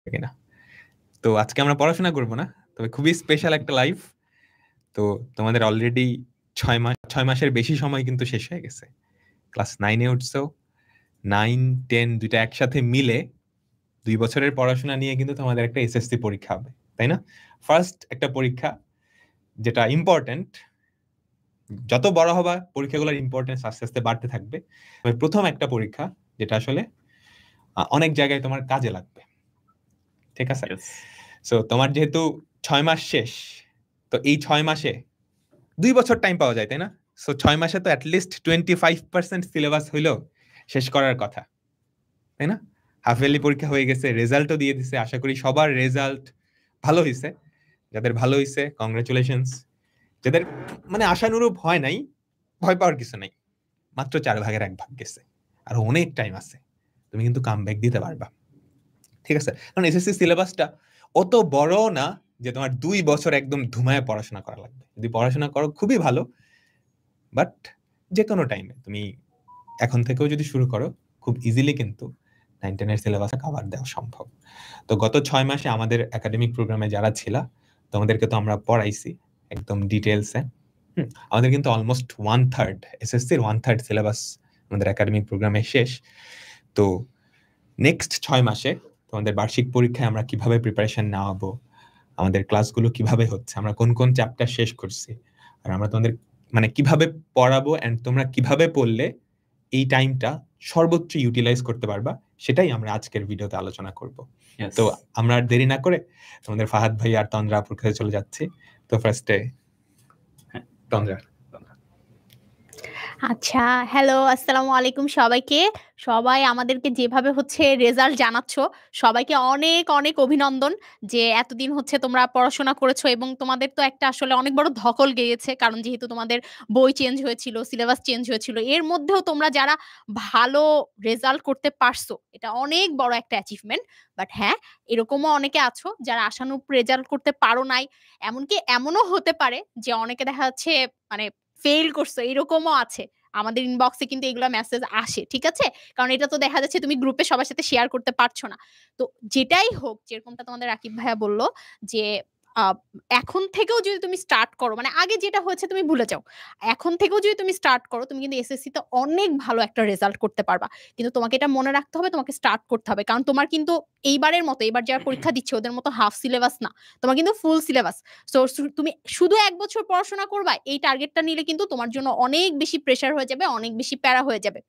কিনা। তো আজকে আমরা পড়াশোনা করব না, তবে খুবই স্পেশাল একটা লাইভ। তো তোমাদের অলরেডি 6 মাসের বেশি সময় কিন্তু শেষ হয়ে গেছে। ক্লাস 9 এ উঠছো, 9, 10 দুইটা একসাথে মিলে 2 বছরের পড়াশোনা নিয়ে কিন্তু তোমাদের একটা এসএসসি পরীক্ষা হবে, তাই না? ফার্স্ট একটা পরীক্ষা যেটা ইম্পর্টেন্ট। যত বড় হবা পরীক্ষাগুলোর ইম্পর্টেন্স আস্তে আস্তে বাড়তে থাকবে। তবে প্রথম একটা পরীক্ষা যেটা আসলে অনেক জায়গায় তোমার কাজে লাগবে, ঠিক আছে? সো তোমার যেহেতু 6 মাস শেষ, তো এই 6 মাসে 2 বছর টাইম পাওয়া যায়, তাই না? সো 6 মাসে তো অ্যাটলিস্ট 25% সিলেবাস হইলো শেষ করার কথা, তাই না? হাফ ইয়ারলি পরীক্ষা হয়ে গেছে, রেজাল্টও দিয়ে দিছে। আশা করি সবার রেজাল্ট ভালো হয়েছে। যাদের ভালো হয়েছে কংগ্রেচুলেশনস। যাদের মানে আশানুরূপ হয় নাই, ভয় পাওয়ার কিছু নাই। মাত্র 4 ভাগের 1 ভাগ গেছে, আর অনেক টাইম আছে। তুমি কিন্তু কামব্যাক দিতে পারবা, ঠিক আছে? কারণ এসএসসি সিলেবাসটা অত বড় না যে তোমার 2 বছর একদম ধুমায় পড়াশোনা করা লাগবে। যদি পড়াশোনা করো খুবই ভালো, বাট যে কোনো টাইমে তুমি এখন থেকেও যদি শুরু করো খুব ইজিলি কিন্তু 9-10 এর সিলেবাসে কভার দেওয়া সম্ভব। তো গত 6 মাসে আমাদের একাডেমিক প্রোগ্রামে যারা ছিল, তোমাদেরকে তো আমরা পড়াইছি একদম ডিটেইলসে। আমাদের কিন্তু অলমোস্ট 1/3 এসএসসির 1/3 সিলেবাস আমাদের একাডেমিক প্রোগ্রামে শেষ। তো নেক্সট 6 মাসে তোমাদের বার্ষিক পরীক্ষায় আমরা কিভাবে প্রিপারেশন নেওয়াবো, আমাদের ক্লাসগুলো কিভাবে হচ্ছে, আমরা কোন কোন চ্যাপ্টার শেষ করছি, আর আমরা তোমাদের মানে কিভাবে পড়াবো এন্ড তোমরা কিভাবে পড়লে এই টাইমটা সর্বোচ্চ ইউটিলাইজ করতে পারবা, সেটাই আমরা আজকের ভিডিওতে আলোচনা করব। তো আমরা আর দেরি না করে তোমাদের ফাহাদ ভাই আর তন্দ্রা আপুর কাছে চলে যাচ্ছি। তো ফার্স্টে তন্দ্রা। আচ্ছা, হ্যালো, আসসালামু আলাইকুম সবাইকে। সবাই আমাদেরকে যেভাবে হচ্ছে রেজাল্ট জানাচ্ছ, সবাইকে অনেক অনেক অভিনন্দন যে এতদিন হচ্ছে তোমরা পড়াশোনা করেছো এবং তোমাদের তো একটা আসলে অনেক বড় ধকল গিয়েছে, কারণ যেহেতু তোমাদের বই চেঞ্জ হয়েছিল, সিলেবাস চেঞ্জ হয়েছিল, এর মধ্যেও তোমরা যারা ভালো রেজাল্ট করতে পারছো, এটা অনেক বড় একটা অ্যাচিভমেন্ট। বাট হ্যাঁ, এরকমও অনেকে আছো যারা আশানুরূপ রেজাল্ট করতে পারো নাই। এমনকি এমনও হতে পারে যে অনেকে দেখা যাচ্ছে মানে ফেইল করছো, এরকমও আছে। আমাদের ইনবক্সে কিন্তু এগুলো মেসেজ আসে, ঠিক আছে? কারণ এটা তো দেখা যাচ্ছে তুমি গ্রুপে সবার সাথে শেয়ার করতে পারছো না। তো যেটাই হোক, যেরকমটা তোমাদের রাকিব ভাইয়া বলল যে এখন থেকেও যদি তুমি স্টার্ট করো, মানে আগে যেটা হয়েছে তুমি ভুলে যাও, এখন থেকেও যদি তুমি স্টার্ট করো, তুমি কিন্তু এসএসসি তে অনেক ভালো একটা রেজাল্ট করতে পারবা। কিন্তু তোমাকে এটা মনে রাখতে হবে, তোমাকে স্টার্ট করতে হবে, কারণ তোমার কিন্তু এইবারের মতো, এবার যারা পরীক্ষা দিচ্ছে ওদের মতো হাফ সিলেবাস না, তোমার কিন্তু ফুল সিলেবাস। সো তুমি শুধু 1 বছর পড়াশোনা করবা, এই টার্গেটটা নিলে কিন্তু তোমার জন্য অনেক বেশি প্রেশার হয়ে যাবে, অনেক বেশি প্যারা হয়ে যাবে।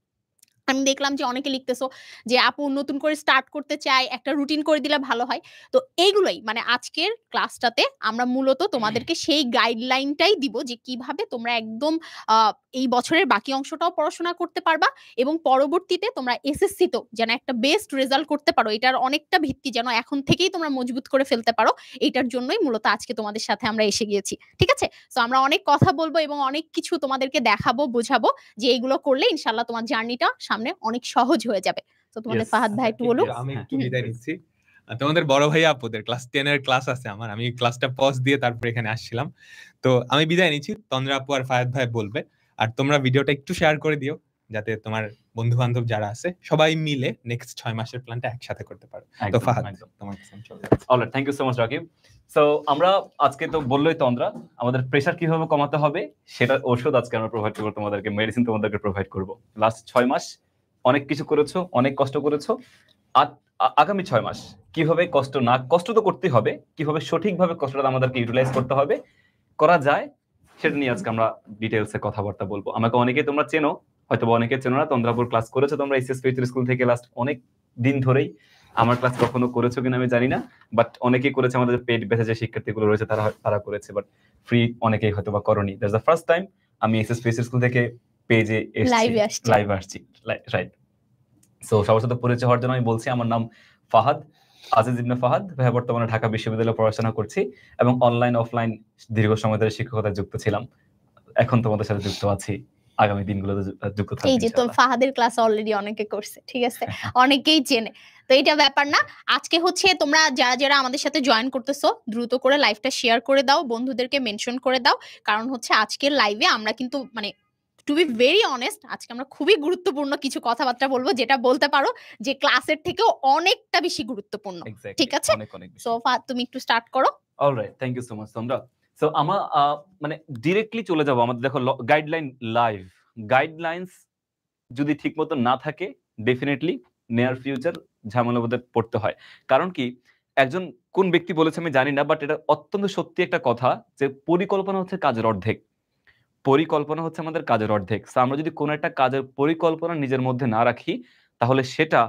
আমি দেখলাম যে অনেকে লিখতেছো যে আপু নতুন করে স্টার্ট করতে চাই, একটা রুটিন করে দিলে ভালো হয়। তো এইগুলোই মানে আজকের ক্লাসটাতে আমরা মূলত তোমাদেরকে সেই গাইডলাইনটাই দিব যে কিভাবে তোমরা একদম এই বছরের বাকি অংশটাও পড়াশোনা করতে পারবা এবং পরবর্তীতে তোমরা এসএসসি তো যেন একটা বেস্ট রেজাল্ট করতে পারো, এটার অনেকটা ভিত্তি যেন এখন থেকেই তোমরা মজবুত করে ফেলতে পারো। এইটার জন্যই মূলত আজকে তোমাদের সাথে আমরা এসে গিয়েছি, ঠিক আছে? তো আমরা অনেক কথা বলবো এবং অনেক কিছু তোমাদেরকে দেখাবো, বোঝাবো যে এইগুলো করলে ইনশাল্লাহ তোমার জার্নিটা সামনে অনেক সহজ হয়ে যাবে। তো তোমাদের ফাহাদ ভাই একটু বলুন। আমি একটু বিদায় নিচ্ছি। তোমাদের বড় ভাই আপুদের ক্লাস 10 এর ক্লাস আছে আমার, আমি ক্লাসটা পজ দিয়ে তারপর এখানে আসছিলাম। তো আমি বিদায় নিচ্ছি, তন্দ্রা আপু আর ফাহাদ ভাই বলবে। আর তোমরা ভিডিওটা একটু শেয়ার করে দিও যাতে তোমার বন্ধু বান্ধব যারা আছে সবাই মিলে নেক্সট 6 মাসের প্ল্যানটা একসাথে করতে পারো। তো ফাহাদ, তোমার কাছে চলে যাচ্ছি। Alright, thank you so much Rakib. So আমরা আজকে তো বললোই তন্দ্রা, আমাদের প্রেশার কিভাবে কমাতে হবে সেটা ওষুধ আজকে আমরা প্রোভাইড করবো তোমাদেরকে, মেডিসিন তোমাদেরকে প্রোভাইড করবো। লাস্ট 6 মাস অনেক কিছু করেছো, অনেক কষ্ট করেছো। আগামী 6 মাস কিভাবে কষ্ট তো করতেই হবে, কিভাবে সঠিকভাবে কষ্টটা আমাদেরকে ইউটিলাইজ করতে হবে, করা যায়, সেটা নিয়ে আজকে আমরা ডিটেইলসে কথাবার্তা বলবো। আমাকে অনেকেই তোমরা চেনো, হয়তো অনেকে চেনো না। তন্দ্রাপুর ক্লাস করেছো তোমরা এসএসপি স্কুল থেকে লাস্ট অনেক দিন ধরেই। আমার ক্লাস কখনো করেছো কিনা আমি জানি না, বাট অনেকেই করেছে। আমাদের পেড ব্যাচে যে শিক্ষার্থীগুলো রয়েছে তারা করেছে, বাট ফ্রি অনেকেই হয়তো বা করনি। দ্যাটস দ্য ফার্স্ট টাইম আমি এসএসপি স্কুল থেকে পেজে লাইভ আসছি, রাইট? সো সবার সাথে পরিচয় হওয়ার জন্য আমি বলছি, আমার নাম ফাহাদ, আজিজ ইবনে ফাহাদ। বর্তমানে ঢাকা বিশ্ববিদ্যালয়ে পড়াশোনা করছি এবং অনলাইন অফলাইন দীর্ঘ সময় ধরে শিক্ষকতায় যুক্ত ছিলাম। এখন তোমাদের সাথে যুক্ত আছি, আগামী দিনগুলোতে যুক্ত থাকবো। এই যে তো ফাহাদের ক্লাস অলরেডি অনেকে করছে, ঠিক আছে, অনেকেই চেনে। তো এটা ব্যাপার না। আজকে হচ্ছে তোমরা যারা যারা আমাদের সাথে জয়েন করতেছো, দ্রুত করে লাইভটা শেয়ার করে দাও, বন্ধুদেরকে মেনশন করে দাও, কারণ হচ্ছে আজকের লাইভে আমরা কিন্তু মানে টু বি ভেরি অনেস্ট, আজকে আমরা খুবই গুরুত্বপূর্ণ কিছু কথাবার্তা বলবো, যেটা বলতে পারো যে ক্লাসের থেকেও অনেকটা বেশি গুরুত্বপূর্ণ। ঠিক আছে, অনেক অনেক বেশি। সো তুমি একটু স্টার্ট করো। Alright, thank you so much তোমরা। সো আমরা মানে ডিরেক্টলি চলে যাব আমাদের। দেখো গাইডলাইন লাইভ, গাইডলাইন্স যদি ঠিকমতো না থাকে ডেফিনেটলি নিয়ার ফিউচার ঝামেলার মধ্যে পড়তে হয়। কারণ কি, একজন কোন ব্যক্তি বলেছে আমি জানি না, বাট এটা অত্যন্ত সত্যি একটা কথা যে পরিকল্পনা হচ্ছে কাজের অর্ধেক। পরিকল্পনা হচ্ছে আমাদের কাজের অর্ধেক। সো আমরা যদি কোনো একটা কাজের পরিকল্পনা নিজের মধ্যে না রাখি, তাহলে সেটা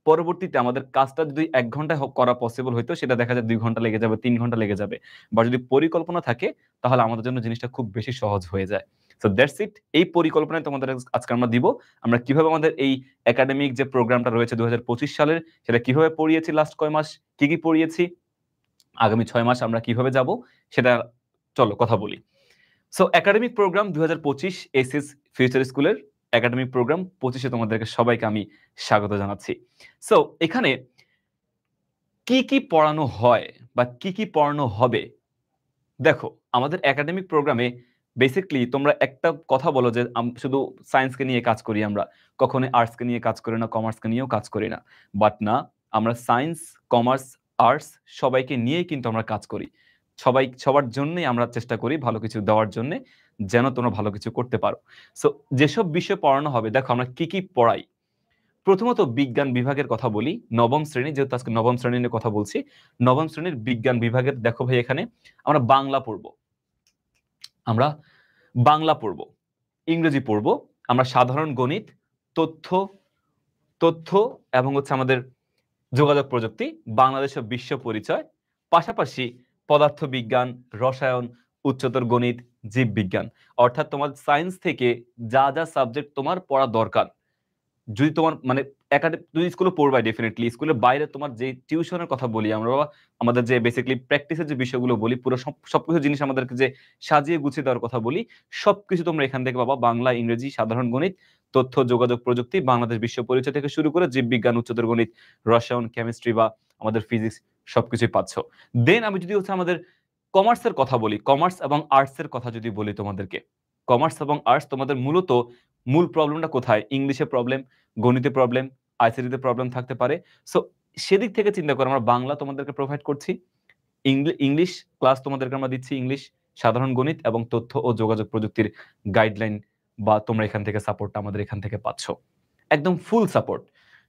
পরবর্তীতে আমাদের কাজটা যদি 1 ঘন্টায় করা পসিবল হইতো, সেটা দেখা যায় 2 ঘন্টা লেগে যাবে, 3 ঘন্টা লেগে যাবে। বা যদি পরিকল্পনা থাকে, তাহলে আমাদের জন্য জিনিসটা খুব বেশি সহজ হয়ে যায়। So that's it. এই পরিকল্পনায় তোমাদের আজকে আমরা দিব, আমরা কিভাবে আমাদের এই একাডেমিক যে প্রোগ্রামটা রয়েছে 2025 সালের, সেটা কিভাবে পড়িয়েছি, লাস্ট কয় মাস কি কি পড়িয়েছি, আগামী 6 মাস আমরা কিভাবে যাব, সেটা চলো কথা বলি। So academic program 2025 SS future স্কুলের একাডেমিক প্রোগ্রাম 25-এ তোমাদেরকে সবাইকে আমি স্বাগত জানাচ্ছি। সো এখানে কি কি পড়ানো হয় বা কি কি পড়ানো হবে, দেখো আমাদের একাডেমিক প্রোগ্রামে বেসিক্যালি তোমরা একটা কথা বলো যে শুধু সায়েন্সকে নিয়ে কাজ করি, আমরা কখনো আর্টসকে নিয়ে কাজ করি না, কমার্সকে নিয়েও কাজ করি না। বাট না, আমরা সায়েন্স, কমার্স, আর্টস সবাইকে নিয়েই কিন্তু আমরা কাজ করি। সবার জন্যই আমরা চেষ্টা করি ভালো কিছু দেওয়ার জন্য, যেন তোমরা ভালো কিছু করতে পারো। সো যেসব বিষয় পড়ানো হবে, দেখো আমরা কি কি পড়াই। প্রথমত বিজ্ঞান বিভাগের কথা বলি। নবম শ্রেণী, যেহেতু আজকে নবম শ্রেণী নিয়ে কথা বলছি, নবম শ্রেণীর বিজ্ঞান বিভাগের দেখো ভাই, এখানে আমরা বাংলা পড়ব, আমরা বাংলা পড়ব, ইংরেজি পড়ব, আমরা সাধারণ গণিত, তথ্য এবং হচ্ছে আমাদের যোগাযোগ প্রযুক্তি, বাংলাদেশ ও বিশ্ব পরিচয়, পাশাপাশি পদার্থ বিজ্ঞান, রসায়ন, উচ্চতর গণিত, জীববিজ্ঞান। অর্থাৎ তোমার সায়েন্স থেকে যা যা সাবজেক্ট তোমার পড়া দরকার, যদি তোমার মানে তুমি স্কুলে পড়বা, ডেফিনেটলি স্কুলের বাইরে তোমার যে টিউশনের কথা বলি আমরা, আমাদের যে বেসিক্যালি প্র্যাকটিসের যে বিষয়গুলো বলি, পুরো সবকিছু জিনিস আমাদেরকে যে সাজিয়ে গুছিয়ে দেওয়ার কথা বলি, সবকিছু তোমরা এখান থেকে পাবা। বাংলা, ইংরেজি, সাধারণ গণিত, তথ্য যোগাযোগ প্রযুক্তি, বাংলাদেশ বিশ্ব পরিচয় থেকে শুরু করে জীববিজ্ঞান, উচ্চতর গণিত, রসায়ন, কেমিস্ট্রি বা আমাদের ফিজিক্স, সবকিছুই পাচ্ছ। দেন আমি যদি হচ্ছে আমাদের কমার্সের কথা বলি, কমার্স এবং আর্টসের কথা যদি বলি তোমাদেরকে, কমার্স এবং আর্টস তোমাদের মূলত মূল প্রবলেমটা কোথায়? ইংলিশে প্রবলেম, গণিতে প্রবলেম, আইসিটিতে প্রবলেম থাকতে পারে। সো সেদিক থেকে চিন্তা করে আমরা বাংলা তোমাদেরকে প্রোভাইড করছি, ইংলিশ ক্লাস তোমাদেরকে আমরা দিচ্ছি, ইংলিশ, সাধারণ গণিত এবং তথ্য ও যোগাযোগ প্রযুক্তির গাইডলাইন বা তোমরা এখান থেকে সাপোর্টটা আমাদের এখান থেকে পাচ্ছ, একদম ফুল সাপোর্ট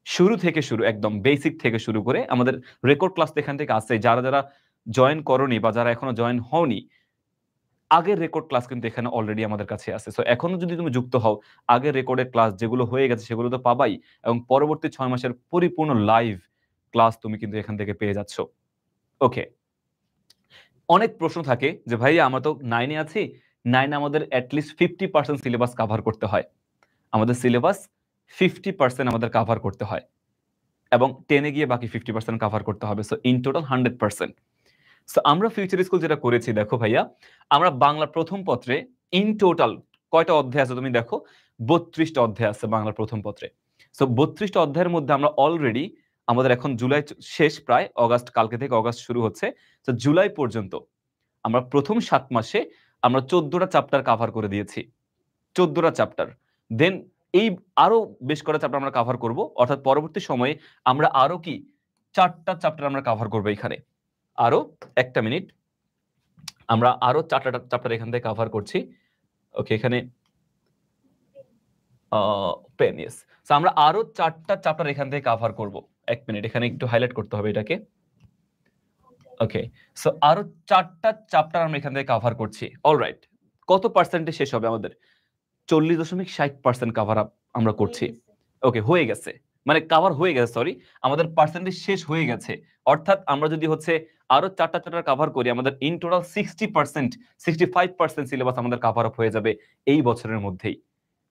শুরু থেকে শুরু, একদম বেসিক থেকে শুরু করে। আমাদের রেকর্ড ক্লাস এখান থেকে আসছে, যারা যারা জয়েন করনি বা যারা এখনো জয়েন হওনি, আগের রেকর্ড ক্লাস কিন্তু এখানে অলরেডি আমাদের কাছে আছে। সো এখনো যদি তুমি যুক্ত হও, আগের রেকর্ডের ক্লাস যেগুলো হয়ে গেছে সেগুলো তো পাবাই, এবং পরবর্তী 6 মাসের পরিপূর্ণ লাইভ ক্লাস তুমি কিন্তু এখান থেকে পেয়ে যাচ্ছ। ওকে, অনেক প্রশ্ন থাকে যে ভাই আমরা তো 9-এ আছি, 9 আমাদের অ্যাটলিস্ট 50% সিলেবাস কভার করতে হয়। আমাদের সিলেবাস 50% আমাদের কভার করতে হয়, এবং 10-এ গিয়ে বাকি 50% কভার করতে হবে। So in total 100%। সো আমরা ফিউচার স্কুল যেটা করেছি, দেখো ভাইয়া, আমরা বাংলা প্রথম পত্রে ইন টোটাল কয়টা অধ্যায় আছে তুমি দেখো, 32টা অধ্যায় আছে বাংলা প্রথম পত্রে। সো 32টা অধ্যায়ের মধ্যে আমরা অলরেডি, আমাদের এখন জুলাই শেষ, প্রায় অগাস্ট, কালকে থেকে অগাস্ট শুরু হচ্ছে, তো জুলাই পর্যন্ত আমরা প্রথম 7 মাসে আমরা 14টা চ্যাপ্টার কভার করে দিয়েছি, 14টা চ্যাপ্টার। দেন এই আরো বেশ কটা চ্যাপ্টার আমরা কভার করব, অর্থাৎ পরবর্তী সময়ে আমরা আরো কি 4টা চ্যাপ্টার আমরা কভার করব এখানে। আরো একটা মিনিট, আমরা আরো 4টা চ্যাপ্টার এখান থেকে কভার করছি। ওকে, এখানে পেন, ইয়েস। সো আমরা আরো 4টা চ্যাপ্টার এখান থেকে কভার করব। এক মিনিট, এখানে একটু হাইলাইট করতে হবে এটাকে। ওকে, সো আরো 4টা চ্যাপ্টার আমরা এখান থেকে কভার করছি। অলরাইট, কত পার্সেন্টে শেষ হবে আমাদের? 40.60% কভার আপ আমরা করছি। ওকে, হয়ে গেছে, মানে কভার হয়ে গেছে, সরি, আমাদের পার্সেন্টেজ শেষ হয়ে গেছে। অর্থাৎ আমরা যদি হচ্ছে আরো 4টা চ্যাপ্টার কভার করি, আমাদের ইন টোটাল 60%, 65% সিলেবাস আমাদের কভার আপ হয়ে যাবে এই বছরের মধ্যেই।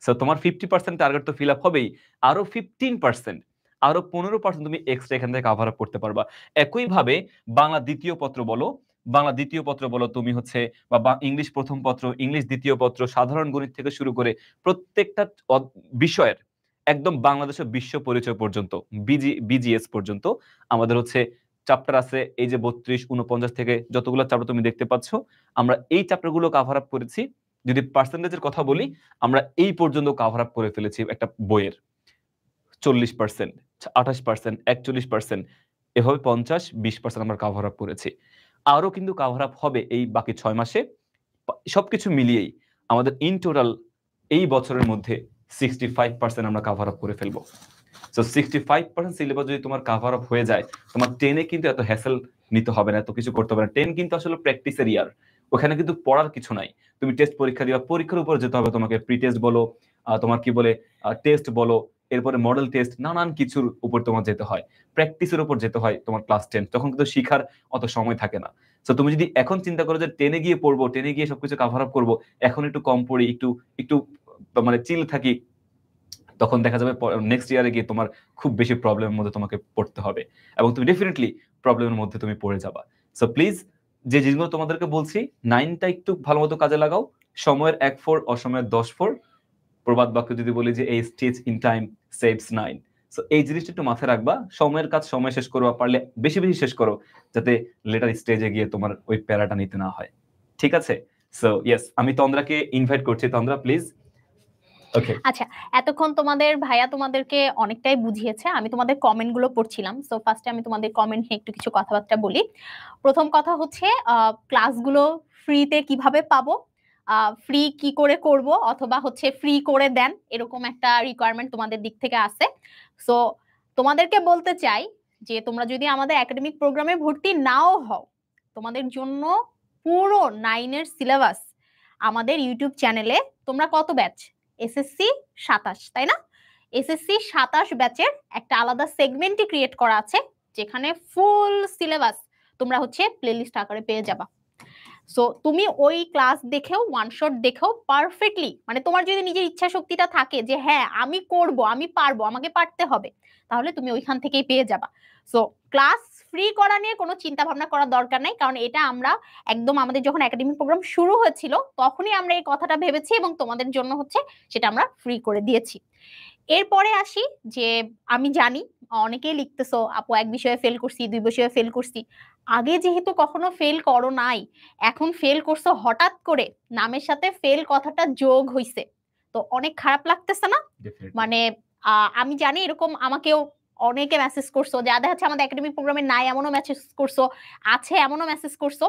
সো তোমার 50% টার্গেট তো ফিল আপ হবেই, আরো 15%, আরো 15% তুমি এক্সট্রা এখান থেকে কভার আপ করতে পারবা। একইভাবে বাংলা দ্বিতীয় পত্র বলো, বাংলা দ্বিতীয় পত্র বলো তুমি হচ্ছে, বা ইংলিশ প্রথম পত্র, ইংলিশ দ্বিতীয় পত্র, সাধারণ গণিত থেকে শুরু করে প্রত্যেকটা বিষয়ের একদম বাংলাদেশের বিশ্ব পরিচয় পর্যন্ত, বিজিএস পর্যন্ত আমাদের হচ্ছে চ্যাপ্টার আছে। এই যে 32, 49 থেকে যতগুলো চ্যাপ্টার তুমি দেখতে পাচ্ছ, আমরা এই চ্যাপ্টারগুলো কভার আপ করেছি যদি পার্সেন্টেজের কথা বলি, আমরা এই পর্যন্ত কাভার আপ করে ফেলেছি একটা বইয়ের 40%, 28%, 41%, এভাবে 50-20% আমরা কাভার আপ করেছি। আরো কিন্তু কাভার আপ হবে এই বাকি 6 মাসে। সবকিছু মিলিয়েই আমাদের ইন টোটাল এই বছরের মধ্যে 65% আমরা কাভার আপ করে ফেলবো। সো 65% সিলেবাস যদি তোমার কাভার আপ হয়ে যায়, তোমার 10-এ কিন্তু এত হ্যাসেল নিতে হবে না, এত কিছু করতে হবে না। 10 কিন্তু আসলে প্র্যাকটিসের ইয়ার, ওখানে কিন্তু পড়ার কিছু নাই। তুমি টেস্ট পরীক্ষা দিবা, পরীক্ষার উপর যেতে হবে তোমাকে, প্রি টেস্ট বলো, তোমার কি বলে টেস্ট বলো, এরপরে মডেল টেস্ট, নানান কিছুর উপর তোমার যেতে হয়, প্র্যাকটিসের উপর যেতে হয় তোমার ক্লাস 10। তখন কিন্তু শিখার অত সময় থাকে না। সো তুমি যদি এখন চিন্তা করো যে 10-এ গিয়ে পড়বো, 10-এ গিয়ে সবকিছু কাভার আপ করবো, এখন একটু কম পড়ি, একটু মানে চিল থাকি, তখন দেখা যাবে নেক্সট ইয়ারে গিয়ে তোমার খুব বেশি প্রবলেমের মধ্যে তোমাকে পড়তে হবে, এবং তুমি ডেফিনেটলি প্রবলেমের মধ্যে তুমি পড়ে যাবা। সো প্লিজ, যে জিনিসগুলো তোমাদেরকে বলছি, 9টা একটু ভালো মতো কাজে লাগাও। সময়ের 1/4, অসময়ের 10/4। প্রবাদ বাক্য যদি বলি যে এই stitch in time saves 9। So এই জিনিসটা একটু মাথায় রাখবা, সময়ের কাজ সময় শেষ করবা, পারলে বেশি বেশি শেষ করো, যাতে লেটার স্টেজে গিয়ে তোমার ওই প্যারাটা নিতে না হয়। ঠিক আছে? সো ইয়েস, আমি তন্দ্রাকে ইনভাইট করছি। তন্দ্রা প্লিজ। ওকে, আচ্ছা, এতক্ষণ তোমাদের ভাইয়া তোমাদেরকে অনেকটাই বুঝিয়েছে। আমি তোমাদের কমেন্ট গুলো পড়ছিলাম। সো ফার্স্টে আমি তোমাদের কমেন্ট নিয়ে একটু কিছু কথাবার্তা বলি। প্রথম কথা হচ্ছে ক্লাসগুলো ফ্রিতে কিভাবে পাবো, ফ্রি কি করে করব, অথবা হচ্ছে ফ্রি করে দেন, এরকম একটা রিকোয়ারমেন্ট তোমাদের দিক থেকে আছে। সো তোমাদেরকে বলতে চাই যে তোমরা যদি আমাদের একাডেমিক প্রোগ্রামে ভর্তি নাও হও, তোমাদের জন্য পুরো 9-এর সিলেবাস আমাদের ইউটিউব চ্যানেলে, তোমরা কত ব্যাচ, এসএসসি 27, তাই না? এসএসসি 27 ব্যাচের একটা আলাদা সেগমেন্টই ক্রিয়েট করা আছে, যেখানে ফুল সিলেবাস তোমরা হচ্ছে প্লেলিস্ট আকারে পেয়ে যাবা। সো তুমি ওই ক্লাস দেখেও, ওয়ান শট দেখেও পারফেক্টলি, মানে তোমার যদি নিজের ইচ্ছা শক্তিটা থাকে যে হ্যাঁ আমি করব, আমি পারবো, আমাকে পারতে হবে, তাহলে তুমি ওইখান থেকেই পেয়ে যাবা। সো ক্লাস ফ্রি করা নিয়ে কোনো চিন্তা ভাবনা করার দরকার নাই, কারণ এটা আমরা একদম আমাদের যখন একাডেমিক প্রোগ্রাম শুরু হয়েছিল তখনই আমরা এই কথাটা ভেবেছি, এবং তোমাদের জন্য হচ্ছে সেটা আমরা ফ্রি করে দিয়েছি। এরপরে আসি যে আমি জানি অনেকেই লিখতেছো আপু 1 বিষয়ে ফেল করছি, 2 বিষয়ে ফেল করছি। আগে যেহেতু কখনো ফেল করো নাই, এখন ফেল করছো হঠাৎ করে, নামের সাথে ফেল কথাটা যোগ হইছে, তো অনেক খারাপ লাগতেছে না? মানে আমি জানি এরকম আমাকেও অনেকে মেসেজ করছো, যাদের হচ্ছে আমাদের একাডেমিক প্রোগ্রামে নাই এমনও মেসেজ করছো, আছে এমনও মেসেজ করছো।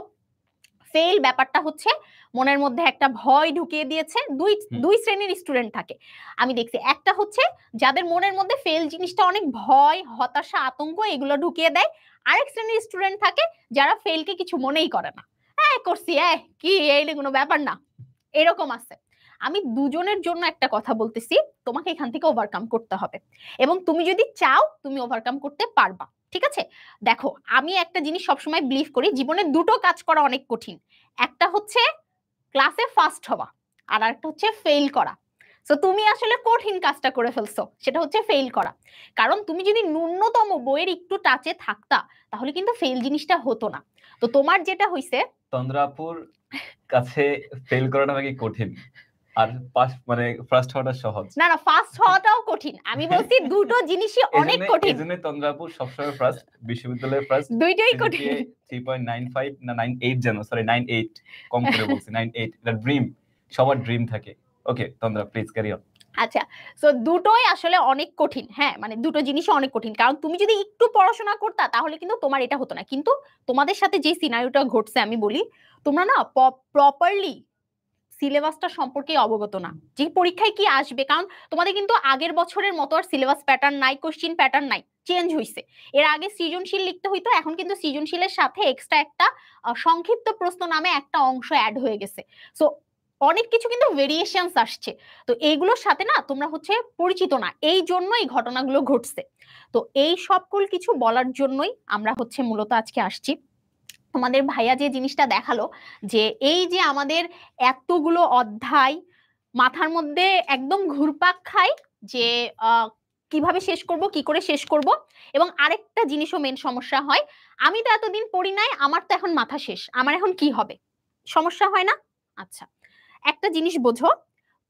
ফেল ব্যাপারটা হচ্ছে মনের মধ্যে একটা ভয় ঢুকিয়ে দিয়েছে। দুই শ্রেণীর স্টুডেন্ট থাকে আমি দেখছি। একটা হচ্ছে যাদের মনের মধ্যে ফেল জিনিসটা অনেক ভয়, হতাশা, আতঙ্ক এগুলো ঢুকিয়ে দেয়। আরেক শ্রেণীর স্টুডেন্ট থাকে যারা ফেলকে কিছু মনেই করে না, হ্যাঁ করছি, কি এইলে কোনো ব্যাপার না, এরকম আছে। আমি দুজনের জন্য একটা কথা বলতেছি, তোমাকে এখান থেকে ওভারকাম করতে হবে, এবং তুমি যদি চাও তুমি ওভারকাম করতে পারবা। ঠিক আছে? দেখো, আমি একটা জিনিস সবসময় বিলিভ করি, জীবনে দুটো কাজ করা অনেক কঠিন। একটা হচ্ছে ক্লাসে ফার্স্ট হওয়া, আর একটা হচ্ছে ফেল করা। সো তুমি আসলে কঠিন কাজটা করে ফেলছো, সেটা হচ্ছে ফেল করা। কারণ তুমি যদি ন্যূনতম বইয়ের একটু টাচে থাকতা, তাহলে কিন্তু ফেল জিনিসটা হতো না। তো তোমার যেটা হইছে, তন্দ্রাপুর কাছে ফেল করাটা নাকি কঠিন, আর পাস মানে ফার্স্ট হওয়াটা সহজ। না না, ফার্স্ট হওয়াটাও কঠিন। আমি বলছি দুটো জিনিসই অনেক কঠিন। এজন্য তন্দ্রাপুর সবসময় ফার্স্ট, বিশ্ববিদ্যালয়ে ফার্স্ট, দুইটাই কঠিন। 3.95 না 98 জানো, সরি 98, কম করে বলছি, 98। এটা ড্রিম, সবার ড্রিম থাকে। ওকে তন্দ্রা, প্লিজ ক্যারি অন। আচ্ছা, সো দুটোই আসলে অনেক কঠিন। হ্যাঁ, মানে দুটো জিনিসই অনেক কঠিন, কারণ তুমি যদি একটু পড়াশোনা করতা তাহলে কিন্তু তোমার এটা হতো না। কিন্তু তোমাদের সাথে যে সিনারিওটা ঘটছে আমি বলি, তোমরা না প্রপারলি সিলেবাসটা সম্পর্কে অবগত না, যে পরীক্ষায় কি আসবে। কারণ তোমাদের কিন্তু আগের বছরের মতো আর সিলেবাস প্যাটার্ন নাই, কোশ্চিন প্যাটার্ন নাই, চেঞ্জ হইছে। এর আগে সৃজনশীল লিখতে হইতো, এখন কিন্তু সৃজনশীলের সাথে এক্সট্রা একটা সংক্ষিপ্ত প্রশ্ন নামে একটা অংশ অ্যাড হয়ে গেছে। সো অনেক কিছু কিন্তু ভেরিয়েশনস আসছে। তো এইগুলোর সাথে না তোমরা হচ্ছে পরিচিত না, এই জন্য এই ঘটনাগুলো ঘটছে। তো এই সকল কিছু বলার জন্যই আমরা হচ্ছে মূলত আজকে আসছি। তোমাদের ভাইয়া যে জিনিসটা দেখালো, যে এই যে আমাদের এতগুলো অধ্যায় মাথার মধ্যে একদম ঘুরপাক খায়, যে কিভাবে শেষ করব, কি করে শেষ করব। এবং আরেকটা জিনিসও মেন সমস্যা হয়, আমি তো এতদিন পড়ি নাই, আমার তো এখন মাথা শেষ, আমার এখন কি হবে, সমস্যা হয় না? আচ্ছা, একটা জিনিস বোঝো,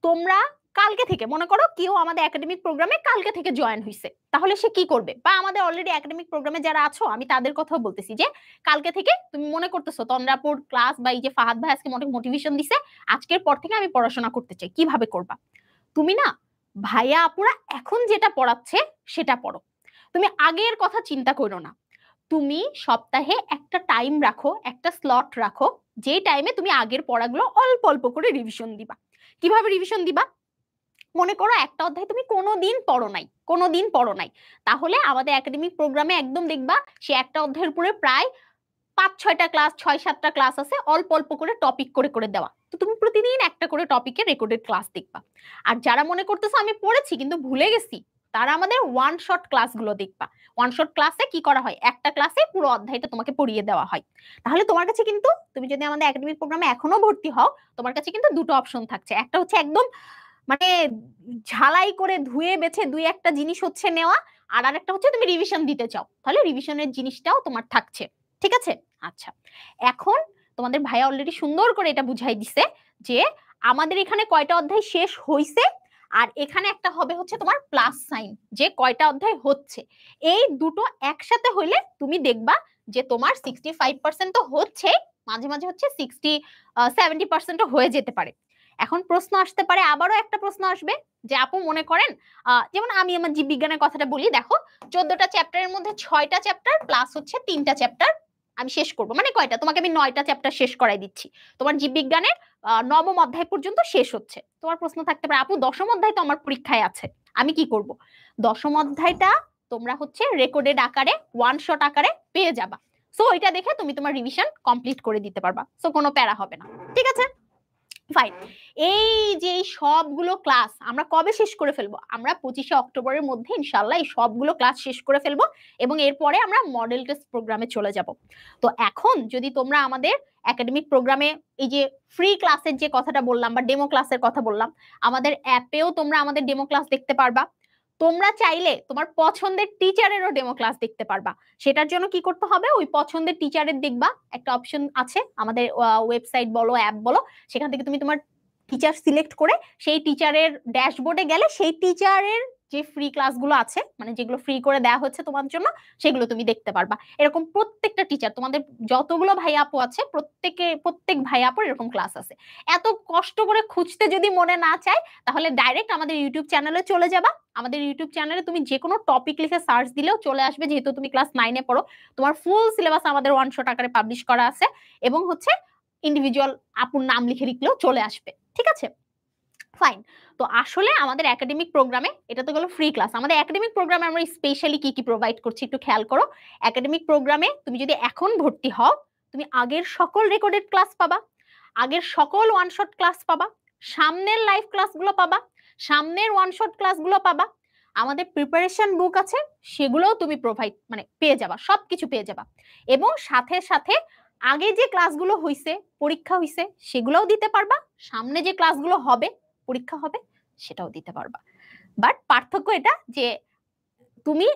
তোমরা কালকে থেকে মনে করো কেউ আমাদের একাডেমিক প্রোগ্রামে কালকে থেকে জয়েন হইছে, তাহলে সে কি করবে? বা আমাদের অলরেডি একাডেমিক প্রোগ্রামে যারা আছো আমি তাদের কথাও বলতেছি যে কালকে থেকে তুমি মনে করতেছো তন্দ্রাপুর ক্লাস বা এই যে ফাহাদ ভাই আজকে মোটিভেশন দিছে, আজকের পর থেকে আমি পড়াশোনা করতে চাই, কিভাবে করবা? তুমি না ভাইয়া আপুরা এখন যেটা পড়াচ্ছে সেটা পড়ো, তুমি আগের কথা চিন্তা করো না। তুমি সপ্তাহে একটা টাইম রাখো, একটা স্লট রাখো, যে টাইমে তুমি আগের পড়াগুলো অল্প অল্প করে রিভিশন দিবা। কিভাবে রিভিশন দিবা? মনে করো একটা অধ্যায় তুমি কোনোদিন পড়ো নাই, তাহলে আমাদের একাডেমিক প্রোগ্রামে একদম দেখবা সে একটা অধ্যায়ের উপরে প্রায় 5-6টা ক্লাস 6-7টা ক্লাস আছে, অল্প অল্প করে টপিক করে করে দেওয়া। তো তুমি প্রতিদিন একটা করে টপিকের রেকর্ডেড ক্লাস দেখবা। আর যারা মনে করতেছো আমি পড়েছি কিন্তু ভুলে গেছি, তারা আমাদের ওয়ান শট ক্লাসগুলো দেখবা। ওয়ান শট ক্লাসে কি করা হয়, একটা ক্লাসে পুরো অধ্যায়টা তোমাকে পড়িয়ে দেওয়া হয়। তাহলে তোমার কাছে কিন্তু, তুমি যদি আমাদের একাডেমিক প্রোগ্রামে এখনো ভর্তি হও, তোমার কাছে কিন্তু দুটো অপশন থাকছে। একটা হচ্ছে একদম মানে ঝালাই করে ধুয়ে বেছে দুই একটা জিনিস হচ্ছে নেওয়া, আর আরেকটা হচ্ছে তুমি রিভিশন দিতে চাও, তাহলে রিভিশনের জিনিসটাও তোমার থাকছে। ঠিক আছে? আচ্ছা, এখন তোমাদের ভাইয়া অলরেডি সুন্দর করে এটা বুঝাই দিছে যে আমাদের এখানে কয়টা অধ্যায় শেষ হইছে, আর এখানে একটা হবে হচ্ছে তোমার প্লাস সাইন, যে কয়টা অধ্যায় হচ্ছে। এই দুটো একসাথে হইলে তুমি দেখবা যে তোমার 65% তো হচ্ছে, মাঝে মাঝে হচ্ছে 60-70% হয়ে যেতে পারে। এখন প্রশ্ন আসতে পারে, আবারও একটা প্রশ্ন আসবে যে আপু মনে করেন যেমন আমি আমার জীববিজ্ঞানের কথাটা বলি, দেখো 14টা চ্যাপ্টারের মধ্যে 6টা চ্যাপ্টার প্লাস হচ্ছে 3টা চ্যাপ্টার আমি শেষ করব, মানে কয়টা, তোমাকে আমি 9টা চ্যাপ্টার শেষ করাই দিচ্ছি। তোমার জীববিজ্ঞানের 9ম অধ্যায় পর্যন্ত শেষ হচ্ছে। তোমার প্রশ্ন থাকতে পারে আপু 10ম অধ্যায় তো আমার পরীক্ষায় আছে, আমি কি করব? 10ম অধ্যায়টা তোমরা হচ্ছে রেকর্ডেড আকারে ওয়ান শট আকারে পেয়ে যাবা। সো এটা দেখে তুমি তোমার রিভিশন কমপ্লিট করে দিতে পারবা, সো কোনো প্যারা হবে না। ঠিক আছে, ফাইন। এই যে সবগুলো ক্লাস আমরা কবে শেষ করে ফেলবো? আমরা 25শে অক্টোবরের মধ্যে ইনশাআল্লাহ এই সবগুলো ক্লাস শেষ করে ফেলবো, এবং এরপরে আমরা মডেল টেস্ট প্রোগ্রামে চলে যাব। তো এখন যদি তোমরা আমাদের একাডেমিক প্রোগ্রামে এই যে ফ্রি ক্লাসের যে কথাটা বললাম বা ডেমো ক্লাসের কথা বললাম, আমাদের অ্যাপেও তোমরা আমাদের ডেমো ক্লাস দেখতে পারবা। তোমরা চাইলে তোমার পছন্দের টিচারেরও ডেমো ক্লাস দেখতে পারবা। সেটার জন্য কি করতে হবে, ওই পছন্দের টিচারের দেখবা একটা অপশন আছে আমাদের ওয়েবসাইট বলো অ্যাপ বলো, সেখান থেকে তুমি তোমার টিচার সিলেক্ট করে সেই টিচারের ড্যাশবোর্ডে গেলে সেই টিচারের যে ফ্রি ক্লাসগুলো আছে, মানে যেগুলো ফ্রি করে দেওয়া হচ্ছে তোমার জন্য, সেগুলো তুমি দেখতে পারবা। এরকম প্রত্যেকটা টিচার, তোমাদের যতগুলো ভাই আপু আছে প্রত্যেক ভাই আপুর এরকম ক্লাস আছে। এত কষ্ট করে খুঁজতে যদি মনে না চায়, তাহলে ডাইরেক্ট আমাদের ইউটিউব চ্যানেলে চলে যাবা। আমাদের ইউটিউব চ্যানেলে তুমি যে কোনো টপিক লিখে সার্চ দিলেও চলে আসবে, যেহেতু তুমি ক্লাস 9-এ পড়ো। তোমার ফুল সিলেবাস আমাদের ওয়ান শট আকারে পাবলিশ করা আছে, এবং হচ্ছে ইন্ডিভিজুয়াল আপুর নাম লিখে লিখলেও চলে আসবে। ঠিক আছে, ফাইন। তো আসলে আমাদের একাডেমিক প্রোগ্রামে, এটা তো গেল ফ্রি ক্লাস, আমাদের একাডেমিক প্রোগ্রামে আমরা স্পেশালি কি কি প্রোভাইড করছি একটু খেয়াল করো। একাডেমিক প্রোগ্রামে তুমি যদি এখন ভর্তি হও, তুমি আগের সকল রেকর্ডেড ক্লাস পাবা, আগের সকল ওয়ান শট ক্লাস পাবা, সামনের লাইভ ক্লাসগুলো পাবা, সামনের ওয়ান শট ক্লাসগুলো পাবা, আমাদের প্রিপারেশন বুক আছে সেগুলোও তুমি প্রোভাইড মানে পেয়ে যাবা, সবকিছু পেয়ে যাবা। এবং সাথে সাথে আগে যে ক্লাসগুলো হইছে, পরীক্ষা হইছে, সেগুলোও দিতে পারবা, সামনে যে ক্লাসগুলো হবে, পরীক্ষা হবে, সেটাও দিতে পারবা। বাট পার্থক্য এটা যে তুমি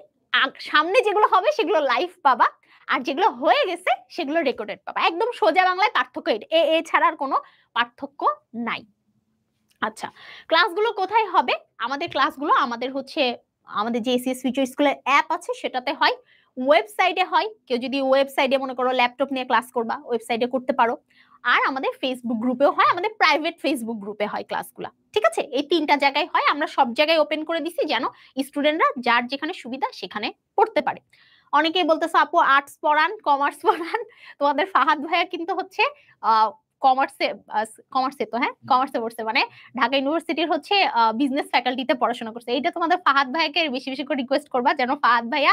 সামনে যেগুলো হবে সেগুলো লাইভ পাবা, আর যেগুলো হয়ে গেছে সেগুলো রেকর্ডেড পাবা। একদম সোজা বাংলায় পার্থক্য এটা, এ ছাড়া আর কোনো পার্থক্য নাই। আচ্ছা, ক্লাসগুলো কোথায় হবে? আমাদের ক্লাসগুলো আমাদের যে এসিএস ফিউচার স্কুলের অ্যাপ আছে সেটাতে হয়, ওয়েবসাইটে হয়। কেউ যদি ওয়েবসাইটে মনে করো ল্যাপটপ নিয়ে ক্লাস করবা, ওয়েবসাইটে করতে পারো। আর আমাদের ফেসবুক গ্রুপেও হয়, আমাদের প্রাইভেট ফেসবুক গ্রুপে হয় ক্লাসগুলো। ঠিক আছে, এই 3টা জায়গায় হয়। আমরা সব জায়গায় ওপেন করে দিছি যেন স্টুডেন্টরা যার যেখানে সুবিধা সেখানে পড়তে পারে। অনেকেই বলতেছে আপু আর্টস পড়ান, কমার্স পড়ান। তোমাদের ফাহাদ ভাইয়া কিন্তু হচ্ছে কমার্সে তো হ্যাঁ কমার্সে পড়ছে, মানে ঢাকা ইউনিভার্সিটির হচ্ছে বিজনেস ফ্যাকাল্টিতে পড়াশোনা করছে। এইটা তোমাদের ফাহাদ ভাইয়াকে বেশি বেশি করে রিকোয়েস্ট করবা যেন ফাহাদ ভাইয়া